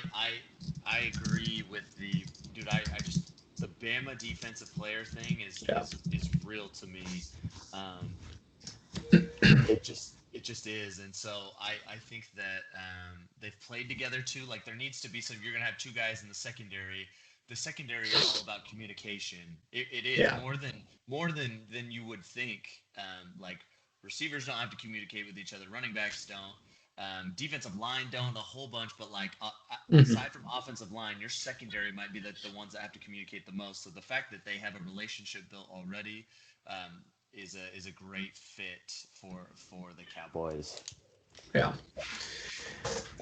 [SPEAKER 2] agree with the dude. I just the Bama defensive player thing is real to me. It just is, and so I think that they've played together too. Like there needs to be some. You're gonna have two guys in the secondary. The secondary is all about communication. It is more than you would think. Like receivers don't have to communicate with each other. Running backs don't. Defensive line don't a whole bunch, but like aside from offensive line, your secondary might be the ones that have to communicate the most. So the fact that they have a relationship built already is a great fit for the Cowboys.
[SPEAKER 1] Yeah,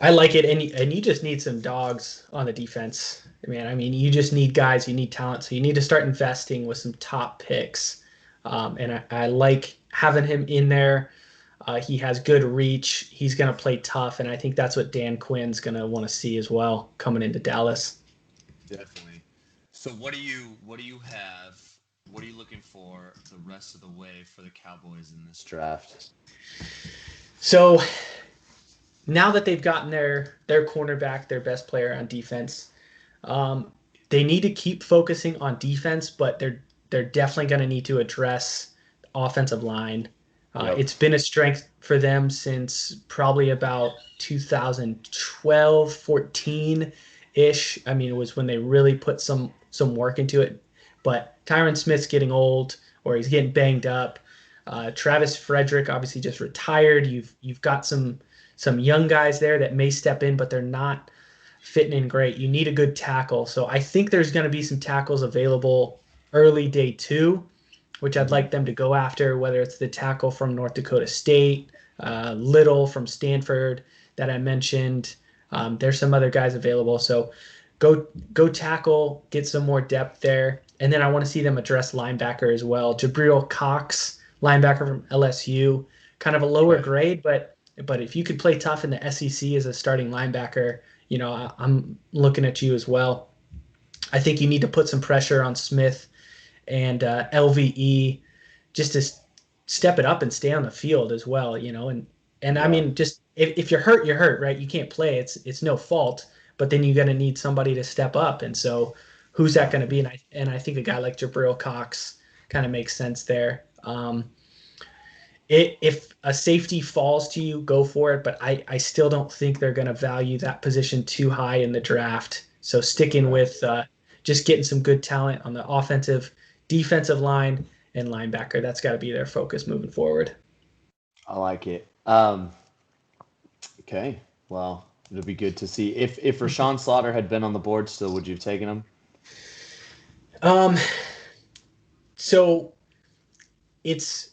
[SPEAKER 1] I like it, and you just need some dogs on the defense, man. I mean, you just need guys, you need talent, so you need to start investing with some top picks. And I like having him in there. He has good reach. He's going to play tough, and I think that's what Dan Quinn's going to want to see as well coming into Dallas.
[SPEAKER 2] Definitely. So what do you have? What are you looking for the rest of the way for the Cowboys in this draft?
[SPEAKER 1] So now that they've gotten their cornerback, their best player on defense, they need to keep focusing on defense, but they're definitely going to need to address offensive line. It's been a strength for them since probably about 2012, 14-ish. I mean, it was when they really put some work into it. But Tyron Smith's getting old, or he's getting banged up. Travis Frederick obviously just retired. You've got some young guys there that may step in, but they're not fitting in great. You need a good tackle. So I think there's going to be some tackles available early day 2. Which I'd like them to go after, whether it's the tackle from North Dakota State, Little from Stanford that I mentioned. There's some other guys available. So go tackle, get some more depth there. And then I want to see them address linebacker as well. Jabril Cox, linebacker from LSU, kind of a lower grade, but if you could play tough in the SEC as a starting linebacker, I'm looking at you as well. I think you need to put some pressure on Smith and LVE just to step it up and stay on the field as well, and I mean, just if you're hurt, you're hurt, right? You can't play. It's no fault, but then you're going to need somebody to step up. And so who's that going to be? And I think a guy like Jabril Cox kind of makes sense there. If a safety falls to you, go for it. But I still don't think they're going to value that position too high in the draft. So sticking with just getting some good talent on the offensive, defensive line, and linebacker. That's got to be their focus moving forward.
[SPEAKER 3] I like it. Okay. Well, it'll be good to see. If Rashawn Slaughter had been on the board still, would you have taken him?
[SPEAKER 1] So it's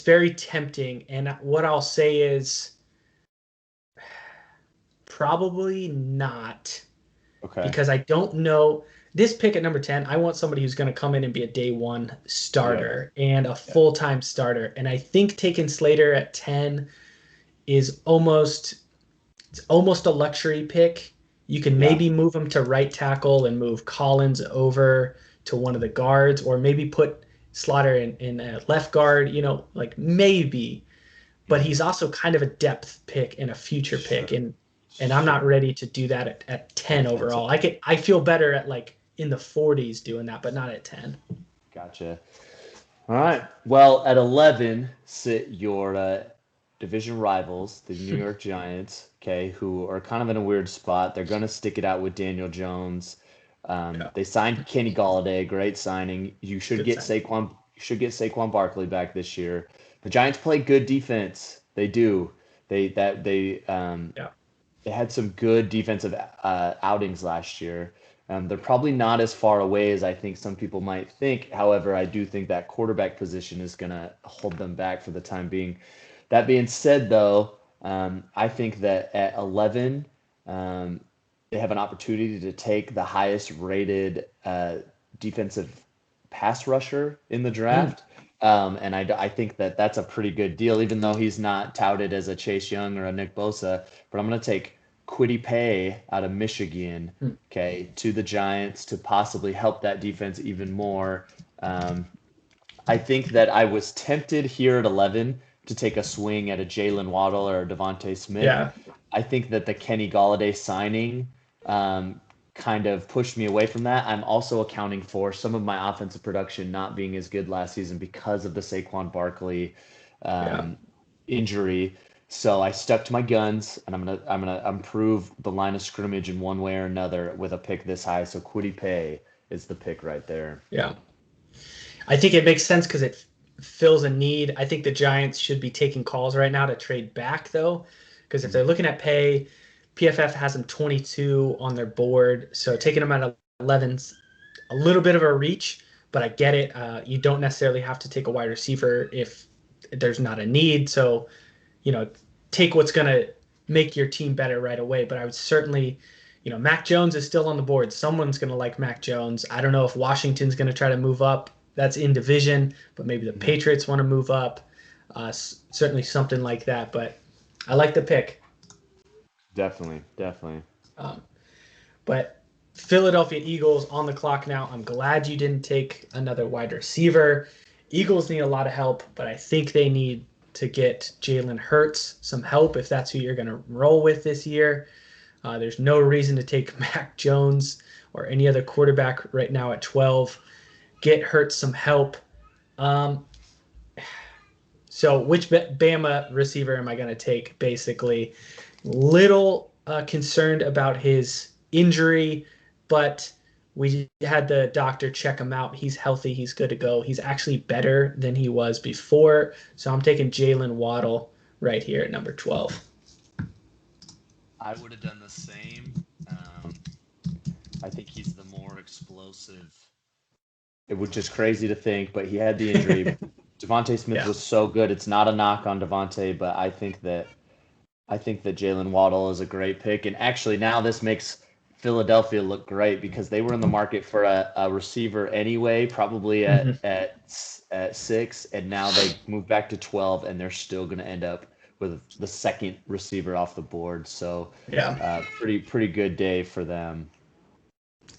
[SPEAKER 1] very tempting. And what I'll say is probably not.
[SPEAKER 3] Okay.
[SPEAKER 1] because I don't know this pick at number 10. I want somebody who's going to come in and be a day one
[SPEAKER 3] Yep.
[SPEAKER 1] starter and a
[SPEAKER 3] Yep.
[SPEAKER 1] full-time starter. And I think taking Slater at 10 is almost a luxury pick. You can
[SPEAKER 3] Yeah.
[SPEAKER 1] maybe move him to right tackle and move Collins over to one of the guards, or maybe put Slaughter in a left guard, like maybe. But
[SPEAKER 3] Hmm.
[SPEAKER 1] he's also kind of a depth pick and a future pick,
[SPEAKER 3] Sure.
[SPEAKER 1] and I'm not
[SPEAKER 3] Sure.
[SPEAKER 1] ready to do that at 10
[SPEAKER 3] That's
[SPEAKER 1] overall. I feel better at like in the 40s doing that, but not at 10.
[SPEAKER 3] gotcha. All right. Well, at 11, sit your division rivals, the New York Giants, okay, who are kind of in a weird spot. They're going to stick it out with Daniel Jones.
[SPEAKER 1] Yeah,
[SPEAKER 3] They signed Kenny Galladay, great signing.
[SPEAKER 1] good sign.
[SPEAKER 3] You should get Saquon Barkley back this year. The Giants play good defense. They do.
[SPEAKER 1] Yeah.
[SPEAKER 3] They had some good defensive outings last year. They're probably not as far away as I think some people might think. However, I do think that quarterback position is going to hold them back for the time being. That being said, though, I think that at 11, um, they have an opportunity to take the highest rated defensive pass rusher in the
[SPEAKER 1] Mm,
[SPEAKER 3] draft. And I think that that's a pretty good deal, even though he's not touted as a Chase Young or a Nick Bosa. But I'm going to take Kwity Paye out of Michigan,
[SPEAKER 1] mm.
[SPEAKER 3] okay, to the Giants to possibly help that defense even more. Um, I think that I was tempted here at 11 to take a swing at a Jalen Waddle or a Devontae Smith.
[SPEAKER 1] Yeah.
[SPEAKER 3] I think that the Kenny Galladay signing um, kind of pushed me away from that. I'm also accounting for some of my offensive production not being as good last season because of the Saquon Barkley
[SPEAKER 1] Yeah.
[SPEAKER 3] um, injury. So I stuck to my guns, and I'm gonna improve the line of scrimmage in one way or another with a pick this high. So Kwity Paye is the pick right there.
[SPEAKER 1] Yeah. I think it makes sense because it fills a need. I think the Giants should be taking calls right now to trade back, though, because if they're looking at pay, PFF has them 22 on their board. So taking them at 11's a little bit of a reach, but I get it. You don't necessarily have to take a wide receiver if there's not a need. So, you know, take what's going to make your team better right away. But I would certainly, Mac Jones is still on the board. Someone's going to like Mac Jones. I don't know if Washington's going to try to move up. That's in division, but maybe the
[SPEAKER 3] Mhm.
[SPEAKER 1] Patriots want to move up. Certainly something like that. But I like the pick.
[SPEAKER 3] Definitely, definitely.
[SPEAKER 1] Um, but Philadelphia Eagles on the clock now. I'm glad you didn't take another wide receiver. Eagles need a lot of help, but I think they need to get Jalen Hurts some help if that's who you're going to roll with this year. There's no reason to take Mac Jones or any other quarterback right now at 12. Get Hurts some help. Um, so, which Bama receiver am I going to take? Basically, little concerned about his injury, but we had the doctor check him out. He's healthy. He's good to go. He's actually better than he was before. So I'm taking Jalen Waddle right here at number 12.
[SPEAKER 2] I would have done the same. I think he's the more explosive.
[SPEAKER 3] It was just crazy to think, but he had the injury. Devontae Smith
[SPEAKER 1] Yeah.
[SPEAKER 3] was so good. It's not a knock on Devontae, but I think that Jalen Waddle is a great pick. And actually, now this makes Philadelphia look great because they were in the market for a receiver anyway, probably
[SPEAKER 1] Mm-hmm.
[SPEAKER 3] at 6, and now they moved back to 12, and they're still going to end up with the second receiver off the board. So,
[SPEAKER 1] Yeah.
[SPEAKER 3] pretty good day for them.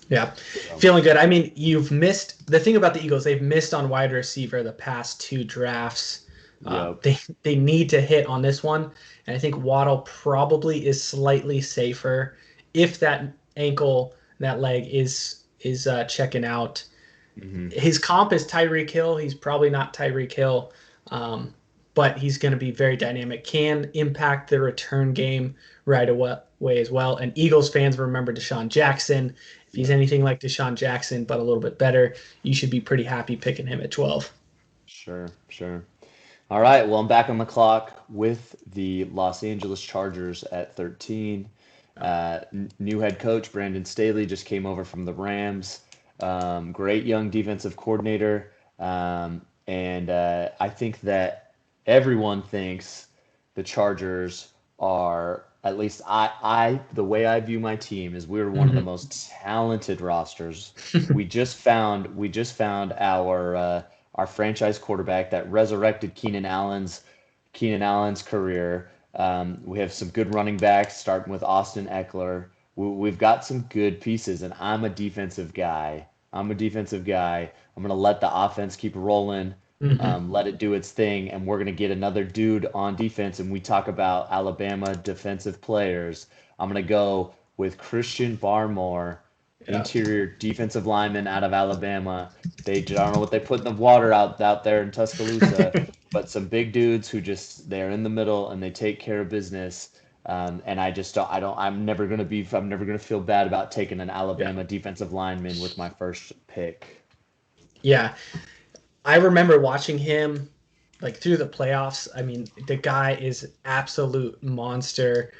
[SPEAKER 1] Yeah.
[SPEAKER 3] So,
[SPEAKER 1] Feeling good. I mean, you've missed the thing about the Eagles, they've missed on wide receiver the past two drafts.
[SPEAKER 3] yep.
[SPEAKER 1] They need to hit on this one. And I think Waddle probably is slightly safer if that ankle, that leg is checking out.
[SPEAKER 3] Hmm.
[SPEAKER 1] His comp is Tyreek Hill. He's probably not Tyreek Hill, um, but he's going to be very dynamic. Can impact the return game right away as well. And Eagles fans remember Deshaun Jackson. If he's
[SPEAKER 3] Yep.
[SPEAKER 1] anything like Deshaun Jackson, but a little bit better, you should be pretty happy picking him at 12.
[SPEAKER 3] Sure, sure. All right, well, I'm back on the clock with the Los Angeles Chargers at 13. New head coach Brandon Staley just came over from the Rams. Great young defensive coordinator. And I think that everyone thinks the Chargers are at least the way I view my team is we're one of the
[SPEAKER 1] Mhm.
[SPEAKER 3] most talented rosters. We just found our franchise quarterback that resurrected Keenan Allen's career. We have some good running backs, starting with Austin Eckler. We've got some good pieces, and I'm a defensive guy. I'm gonna let the offense keep rolling,
[SPEAKER 1] Mhm.
[SPEAKER 3] let it do its thing, and we're gonna get another dude on defense. And we talk about Alabama defensive players. I'm gonna go with Christian Barmore,
[SPEAKER 1] Yeah.
[SPEAKER 3] interior defensive lineman out of Alabama. I don't know what they put in the water out there in Tuscaloosa, but some big dudes who just they're in the middle and they take care of business. And I just don't. I don't. I'm never gonna feel bad about taking an
[SPEAKER 1] Yeah.
[SPEAKER 3] Alabama defensive lineman with my first pick.
[SPEAKER 1] Yeah. I remember watching him like through the playoffs. I mean, the guy is absolute monster.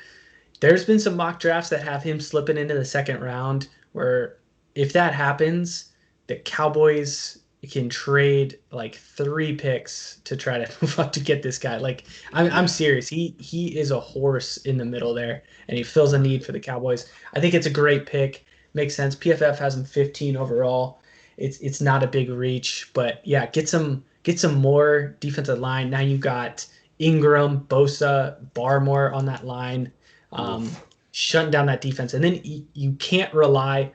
[SPEAKER 1] There's been some mock drafts that have him slipping into the second round where if that happens, the Cowboys can trade like 3 picks to try to move up to get this guy. Like I'm
[SPEAKER 3] Yeah.
[SPEAKER 1] serious. He is a horse in the middle there and he fills a need for the Cowboys. I think it's a great pick. Makes sense. PFF has him 15 overall. It's not a big reach, but yeah, get some more defensive line. Now you've got Ingram, Bosa, Barmore on that line, um,
[SPEAKER 3] Oof.
[SPEAKER 1] shutting down that defense. And then you can't rely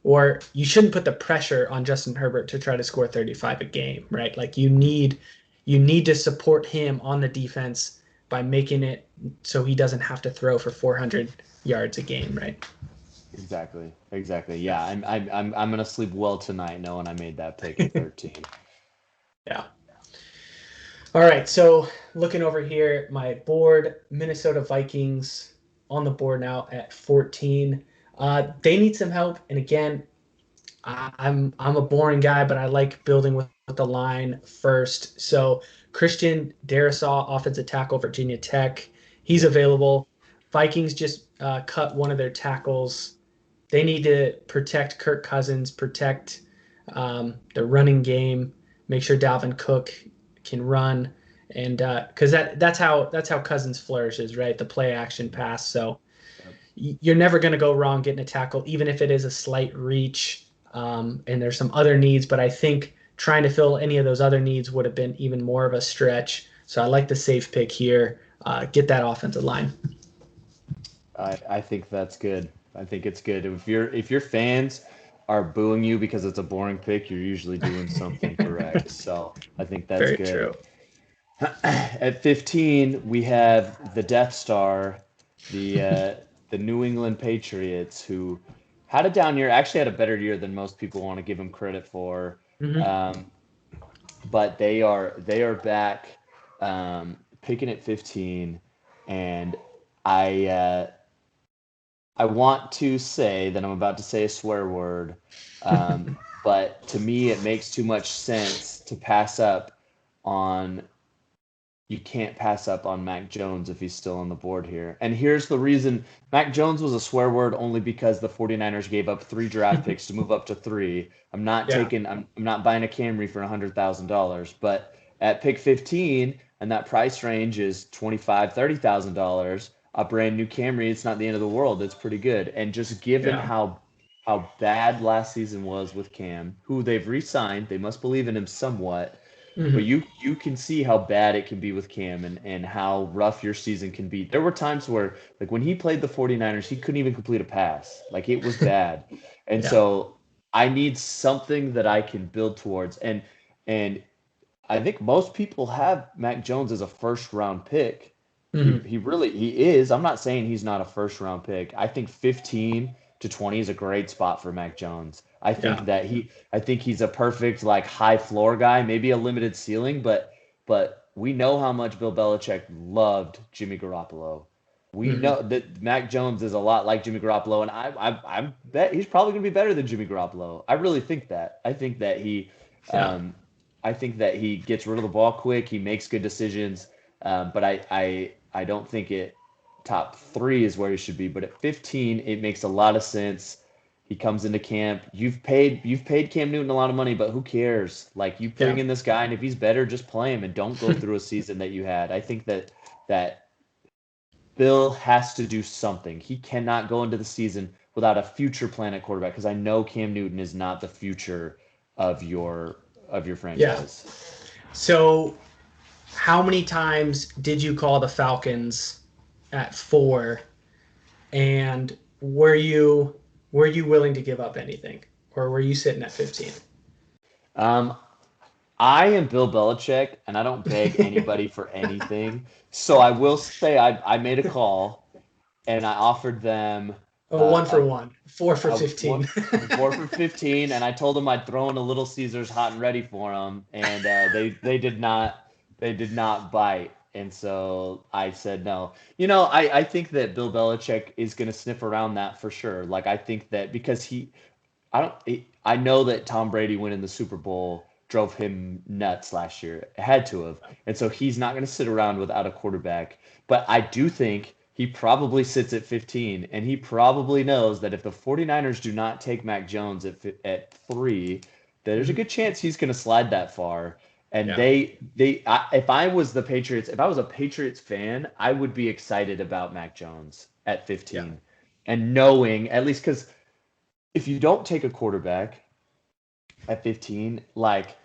[SPEAKER 1] or you shouldn't put the pressure on Justin Herbert to try to score 35 a game, right? Like you need to support him on the defense by making it so he doesn't have to throw for 400 yards a game, right?
[SPEAKER 3] Exactly. Exactly.
[SPEAKER 1] Yeah.
[SPEAKER 3] Yeah. I'm gonna sleep well tonight knowing I made that pick at 13.
[SPEAKER 1] Yeah. All right, so looking over here, my board, Minnesota Vikings on the board now at 14. They need some help, and again, I'm a boring guy, but I like building with the line first. So Christian Darrisaw, offensive tackle, Virginia Tech, he's
[SPEAKER 3] Yep.
[SPEAKER 1] available. Vikings just cut one of their tackles. They need to protect Kirk Cousins, protect the running game, make sure Dalvin Cook can run, and because that's how Cousins flourishes, right? The play action pass. So
[SPEAKER 3] Yep.
[SPEAKER 1] you're never going to go wrong getting a tackle, even if it is a slight reach. And there's some other needs, but I think trying to fill any of those other needs would have been even more of a stretch. So I like the safe pick here. Get that offensive line.
[SPEAKER 3] I think that's good. I think it's good. If your fans are booing you because it's a boring pick, you're usually doing something correct. So I think that's
[SPEAKER 1] Very
[SPEAKER 3] good.
[SPEAKER 1] true.
[SPEAKER 3] At 15, we have the Death Star, the uh, the New England Patriots, who had a down year. Actually, had a better year than most people want to give them credit for.
[SPEAKER 1] Hmm.
[SPEAKER 3] Um, but they are back, picking at 15, and I uh, I want to say that I'm about to say a swear word, but to me, it makes too much sense to pass up on. You can't pass up on Mac Jones if he's still on the board here. And here's the reason Mac Jones was a swear word only because the 49ers gave up 3 draft picks to move up to three.
[SPEAKER 1] Yeah.
[SPEAKER 3] I'm not buying a Camry for $100,000, but at pick 15 and that price range is $25,000, $30,000, a brand new Camry, it's not the end of the world. It's pretty good. And just given
[SPEAKER 1] Yeah.
[SPEAKER 3] how bad last season was with Cam, who they've re-signed, they must believe in him somewhat, but
[SPEAKER 1] Hmm.
[SPEAKER 3] you can see how bad it can be with Cam and how rough your season can be. There were times where, like when he played the 49ers, he couldn't even complete a pass. Like it was bad. And
[SPEAKER 1] Yeah.
[SPEAKER 3] so I need something that I can build towards. And I think most people have Mac Jones as a first round pick.
[SPEAKER 1] Hmm.
[SPEAKER 3] He is. I'm not saying he's not a first round pick. I think 15 to 20 is a great spot for Mac Jones.
[SPEAKER 1] Yeah.
[SPEAKER 3] I think he's a perfect like high floor guy, maybe a limited ceiling, but we know how much Bill Belichick loved Jimmy Garoppolo. We
[SPEAKER 1] Hmm.
[SPEAKER 3] know that Mac Jones is a lot like Jimmy Garoppolo, and I bet he's probably going to be better than Jimmy Garoppolo. I really think that.
[SPEAKER 1] Yeah.
[SPEAKER 3] Um, I think that he gets rid of the ball quick. He makes good decisions. But I don't think it top three is where he should be. But at 15, it makes a lot of sense. He comes into camp. You've paid Cam Newton a lot of money, but who cares? Like you bring
[SPEAKER 1] Yeah.
[SPEAKER 3] in this guy, and if he's better, just play him and don't go through a season that you had. I think that Bill has to do something. He cannot go into the season without a future plan at quarterback because I know Cam Newton is not the future of your
[SPEAKER 1] Yeah.
[SPEAKER 3] franchise.
[SPEAKER 1] So how many times did you call the Falcons at 4, and were you willing to give up anything, or were you sitting at 15?
[SPEAKER 3] Um, I am Bill Belichick, and I don't beg anybody for anything. So I will say I made a call, and I offered them
[SPEAKER 1] Oh,
[SPEAKER 3] uh,
[SPEAKER 1] one for one, 4 for
[SPEAKER 3] a
[SPEAKER 1] 15.
[SPEAKER 3] 4 for 15, and I told them I'd throw in a Little Caesars hot and ready for them, and they did not bite, and so I said no. I think that Bill Belichick is going to sniff around that for sure. Like I think that because I don't. I know that Tom Brady winning the Super Bowl drove him nuts last year. It had to have, and so he's not going to sit around without a quarterback. But I do think he probably sits at 15, and he probably knows that if the 49ers do not take Mac Jones at 3, there's a good chance he's going to slide that far. And
[SPEAKER 1] Yeah.
[SPEAKER 3] if I was the Patriots, if I was a Patriots fan, I would be excited about Mac Jones at
[SPEAKER 1] Yeah.
[SPEAKER 3] 15, and knowing at least because if you don't take a quarterback at 15, like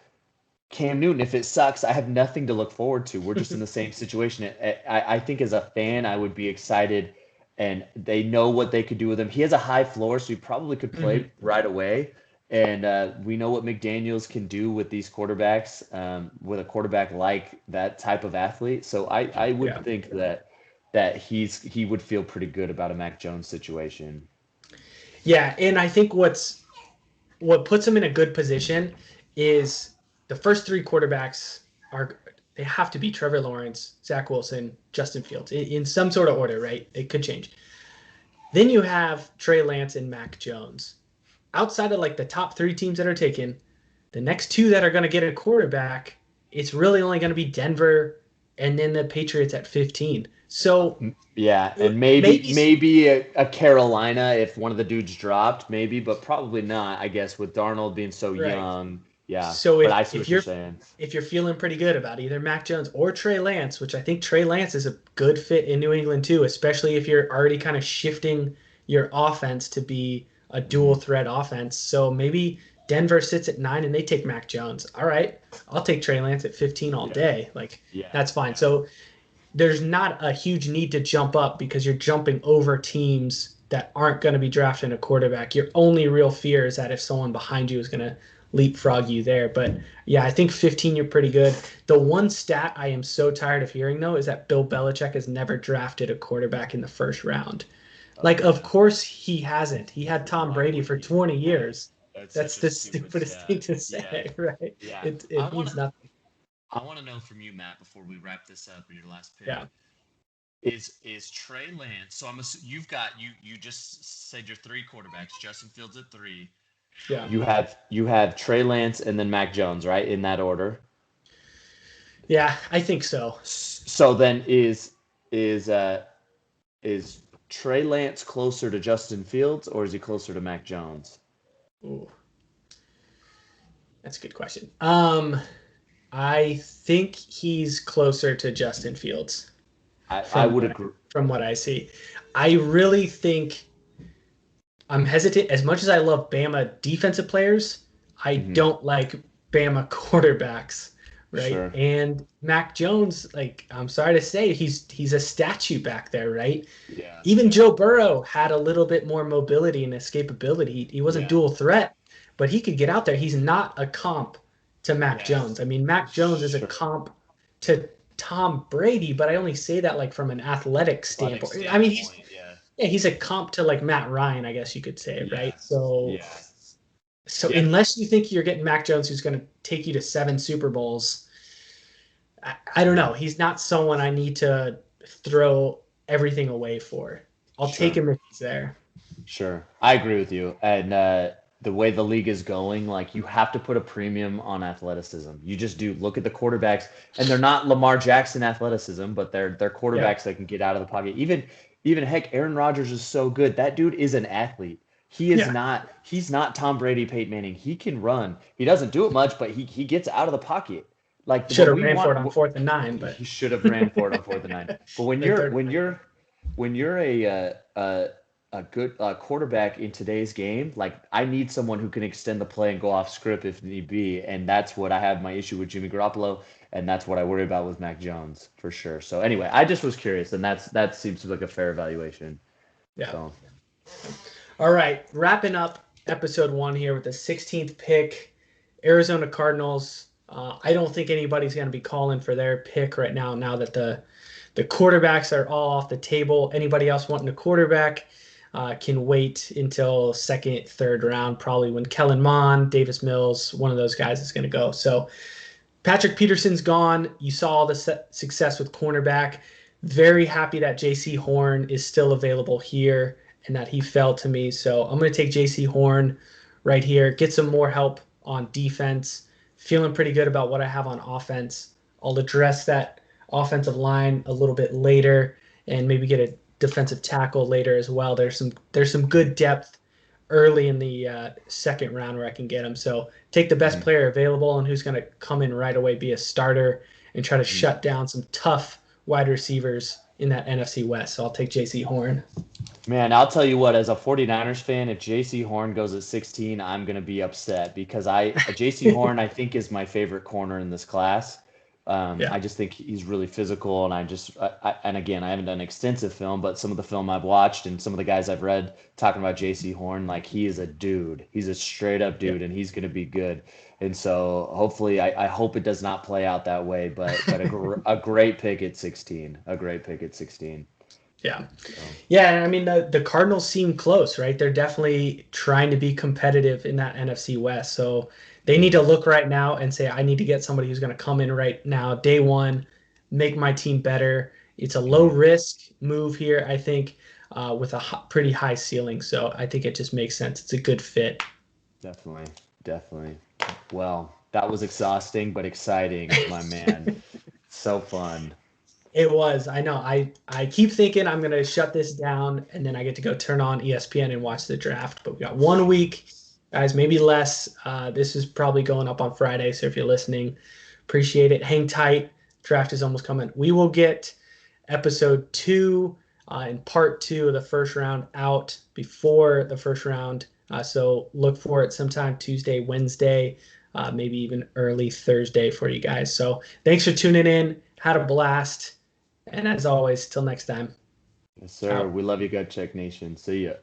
[SPEAKER 3] Cam Newton, if it sucks, I have nothing to look forward to. We're just in the same situation. I think as a fan, I would be excited, and they know what they could do with him. He has a high floor, so he probably could
[SPEAKER 1] Mhm.
[SPEAKER 3] play right away. And we know what McDaniels can do with these quarterbacks, with a quarterback like that type of athlete. So I would
[SPEAKER 1] Yeah.
[SPEAKER 3] think that he would feel pretty good about a Mac Jones situation.
[SPEAKER 1] Yeah, and I think what puts him in a good position is the first 3 quarterbacks they have to be Trevor Lawrence, Zach Wilson, Justin Fields in some sort of order, right? It could change. Then you have Trey Lance and Mac Jones. Outside of like the top 3 teams that are taken, the next 2 that are going to get a quarterback, it's really only going to be Denver and then the Patriots at 15. So
[SPEAKER 3] Yeah, and maybe
[SPEAKER 1] maybe
[SPEAKER 3] maybe a Carolina if one of the dudes dropped, maybe, but probably not, I guess, with Darnold being so
[SPEAKER 1] right.
[SPEAKER 3] young. Yeah,
[SPEAKER 1] So
[SPEAKER 3] but
[SPEAKER 1] if
[SPEAKER 3] I see
[SPEAKER 1] if
[SPEAKER 3] what you're
[SPEAKER 1] you're
[SPEAKER 3] saying.
[SPEAKER 1] if you're feeling pretty good about either Mac Jones or Trey Lance, which I think Trey Lance is a good fit in New England too, especially if you're already kind of shifting your offense to be a dual
[SPEAKER 3] Hmm.
[SPEAKER 1] threat offense. So maybe Denver sits at 9 and they take Mac Jones. All right, I'll take Trey Lance at 15 all
[SPEAKER 3] Yeah,
[SPEAKER 1] day. Like
[SPEAKER 3] yeah,
[SPEAKER 1] that's fine.
[SPEAKER 3] yeah.
[SPEAKER 1] So there's not a huge need to jump up because you're jumping over teams that aren't going to be drafting a quarterback. Your only real fear is that if someone behind you is going to leapfrog you there. But yeah, I think 15, you're pretty good. The one stat I am so tired of hearing, though, is that Bill Belichick has never drafted a quarterback in the first round.
[SPEAKER 3] Oh
[SPEAKER 1] Like, of
[SPEAKER 3] yeah.
[SPEAKER 1] course he hasn't. He had Tom
[SPEAKER 2] Why
[SPEAKER 1] Brady
[SPEAKER 2] would
[SPEAKER 1] for
[SPEAKER 2] he?
[SPEAKER 1] 20
[SPEAKER 2] Yeah,
[SPEAKER 1] years.
[SPEAKER 2] that's
[SPEAKER 1] That's
[SPEAKER 2] such a
[SPEAKER 1] the
[SPEAKER 2] stupid
[SPEAKER 1] stupidest thing
[SPEAKER 2] stat.
[SPEAKER 1] to
[SPEAKER 2] Yeah,
[SPEAKER 1] say, right?
[SPEAKER 2] yeah.
[SPEAKER 1] It
[SPEAKER 2] I want
[SPEAKER 1] means
[SPEAKER 2] to.
[SPEAKER 1] nothing.
[SPEAKER 2] I want to know from you, Matt, before we wrap this up, or your last pick.
[SPEAKER 1] Yeah.
[SPEAKER 2] Is Trey Lance? So you've got you just said your 3 quarterbacks. Justin Fields at 3.
[SPEAKER 1] Yeah.
[SPEAKER 3] You have Trey Lance and then Mac Jones, right? In that order.
[SPEAKER 1] Yeah, I think so.
[SPEAKER 3] So then is Trey Lance closer to Justin Fields or is he closer to Mac Jones?
[SPEAKER 1] Ooh, that's a good question. I think he's closer to Justin Fields
[SPEAKER 3] I
[SPEAKER 1] from
[SPEAKER 3] would
[SPEAKER 1] what I,
[SPEAKER 3] agree.
[SPEAKER 1] from what I see. I really think I'm hesitant. As much as I love Bama defensive players, I
[SPEAKER 3] Hmm.
[SPEAKER 1] don't like Bama quarterbacks, right?
[SPEAKER 3] Sure.
[SPEAKER 1] And Mac Jones, like I'm sorry to say, he's a statue back there, right?
[SPEAKER 2] Yeah,
[SPEAKER 1] Even
[SPEAKER 2] yeah,
[SPEAKER 1] Joe Burrow had a little bit more mobility and escapability. He wasn't
[SPEAKER 2] yeah,
[SPEAKER 1] dual threat, but he could get out there. He's not a comp to Mac
[SPEAKER 2] yeah.
[SPEAKER 1] Jones. I mean, Mac Jones is a
[SPEAKER 3] Sure.
[SPEAKER 1] comp to Tom Brady, but I only say that like from an athletic
[SPEAKER 2] Athletic
[SPEAKER 1] standpoint. I mean, he's
[SPEAKER 2] standpoint, yeah,
[SPEAKER 1] yeah, he's a comp to like Matt Ryan, I guess you could say,
[SPEAKER 2] yeah,
[SPEAKER 1] right? So
[SPEAKER 2] yeah,
[SPEAKER 1] so
[SPEAKER 2] yeah.
[SPEAKER 1] unless you think you're getting Mac Jones who's going to take you to 7 Super Bowls, I don't know. He's not someone I need to throw everything away for. I'll take
[SPEAKER 3] Sure.
[SPEAKER 1] him if he's there.
[SPEAKER 3] Sure. I agree with you. And the way the league is going, like you have to put a premium on athleticism. You just do. Look at the quarterbacks, and they're not Lamar Jackson athleticism, but they're
[SPEAKER 1] Yeah.
[SPEAKER 3] quarterbacks that can get out of the pocket. Even heck, Aaron Rodgers is so good. That dude is an athlete.
[SPEAKER 1] Yeah.
[SPEAKER 3] He's not Tom Brady, Peyton Manning. He can run. He doesn't do it much, but he gets out of the pocket. Like
[SPEAKER 1] Should
[SPEAKER 3] what
[SPEAKER 1] have
[SPEAKER 3] we
[SPEAKER 1] ran for it
[SPEAKER 3] want,
[SPEAKER 1] on 4th and 9, but
[SPEAKER 3] he should have ran for it on 4th and 9. But when
[SPEAKER 1] the
[SPEAKER 3] you're
[SPEAKER 1] third
[SPEAKER 3] when
[SPEAKER 1] and
[SPEAKER 3] you're when you're a good quarterback in today's game, like I need someone who can extend the play and go off script if need be, and that's what I have my issue with Jimmy Garoppolo, and that's what I worry about with Mac Jones for sure. So anyway, I just was curious, and that seems like a fair evaluation.
[SPEAKER 1] Yeah.
[SPEAKER 3] So
[SPEAKER 1] All right, wrapping up episode 1 here with the 16th pick, Arizona Cardinals. I don't think anybody's going to be calling for their pick right now. Now that the quarterbacks are all off the table, anybody else wanting a quarterback can wait until second, third round, probably when Kellen Mond, Davis Mills, one of those guys is going to go. So Patrick Peterson's gone. You saw all the success with cornerback. Very happy that J.C. Horn is still available here and that he fell to me. So I'm going to take J.C. Horn right here, get some more help on defense. Feeling pretty good about what I have on offense. I'll address that offensive line a little bit later and maybe get a defensive tackle later as well. There's some good depth early in the second round where I can get them. So take the best player available and who's going to come in right away, be a starter, and try to shut down some tough wide receivers in that NFC West. So I'll take J.C. Horn.
[SPEAKER 3] man, I'll tell you what, as a 49ers fan, if J.C. Horn goes at 16, I'm going to be upset because J.C. Horn, I think, is my favorite corner in this class. I just think he's really physical, and and again, I haven't done extensive film, but some of the film I've watched and some of the guys I've read talking about J.C. Horn, like he is a dude. He's a straight up dude, and he's going to be good. And so hopefully, I hope it does not play out that way, but a great pick at 16, a great pick at 16.
[SPEAKER 1] Yeah. Yeah, I mean, the Cardinals seem close, right? They're definitely trying to be competitive in that NFC West. So they need to look right now and say, I need to get somebody who's going to come in right now, day one, make my team better. It's a low-risk move here, I think, with a pretty high ceiling. So I think it just makes sense. It's a good fit.
[SPEAKER 3] Definitely. Well, that was exhausting but exciting, my man. So fun.
[SPEAKER 1] It was. I know. I keep thinking I'm going to shut this down, and then I get to go turn on ESPN and watch the draft. But we got 1 week, guys, maybe less. This is probably going up on Friday, so if you're listening, appreciate it. Hang tight. Draft is almost coming. We will get episode 2 and part 2 of the first round out before the first round. So look for it sometime Tuesday, Wednesday, maybe even early Thursday for you guys. So thanks for tuning in. Had a blast. And as always, till next time.
[SPEAKER 3] Yes, sir. We love you, Gut Check Nation. See ya.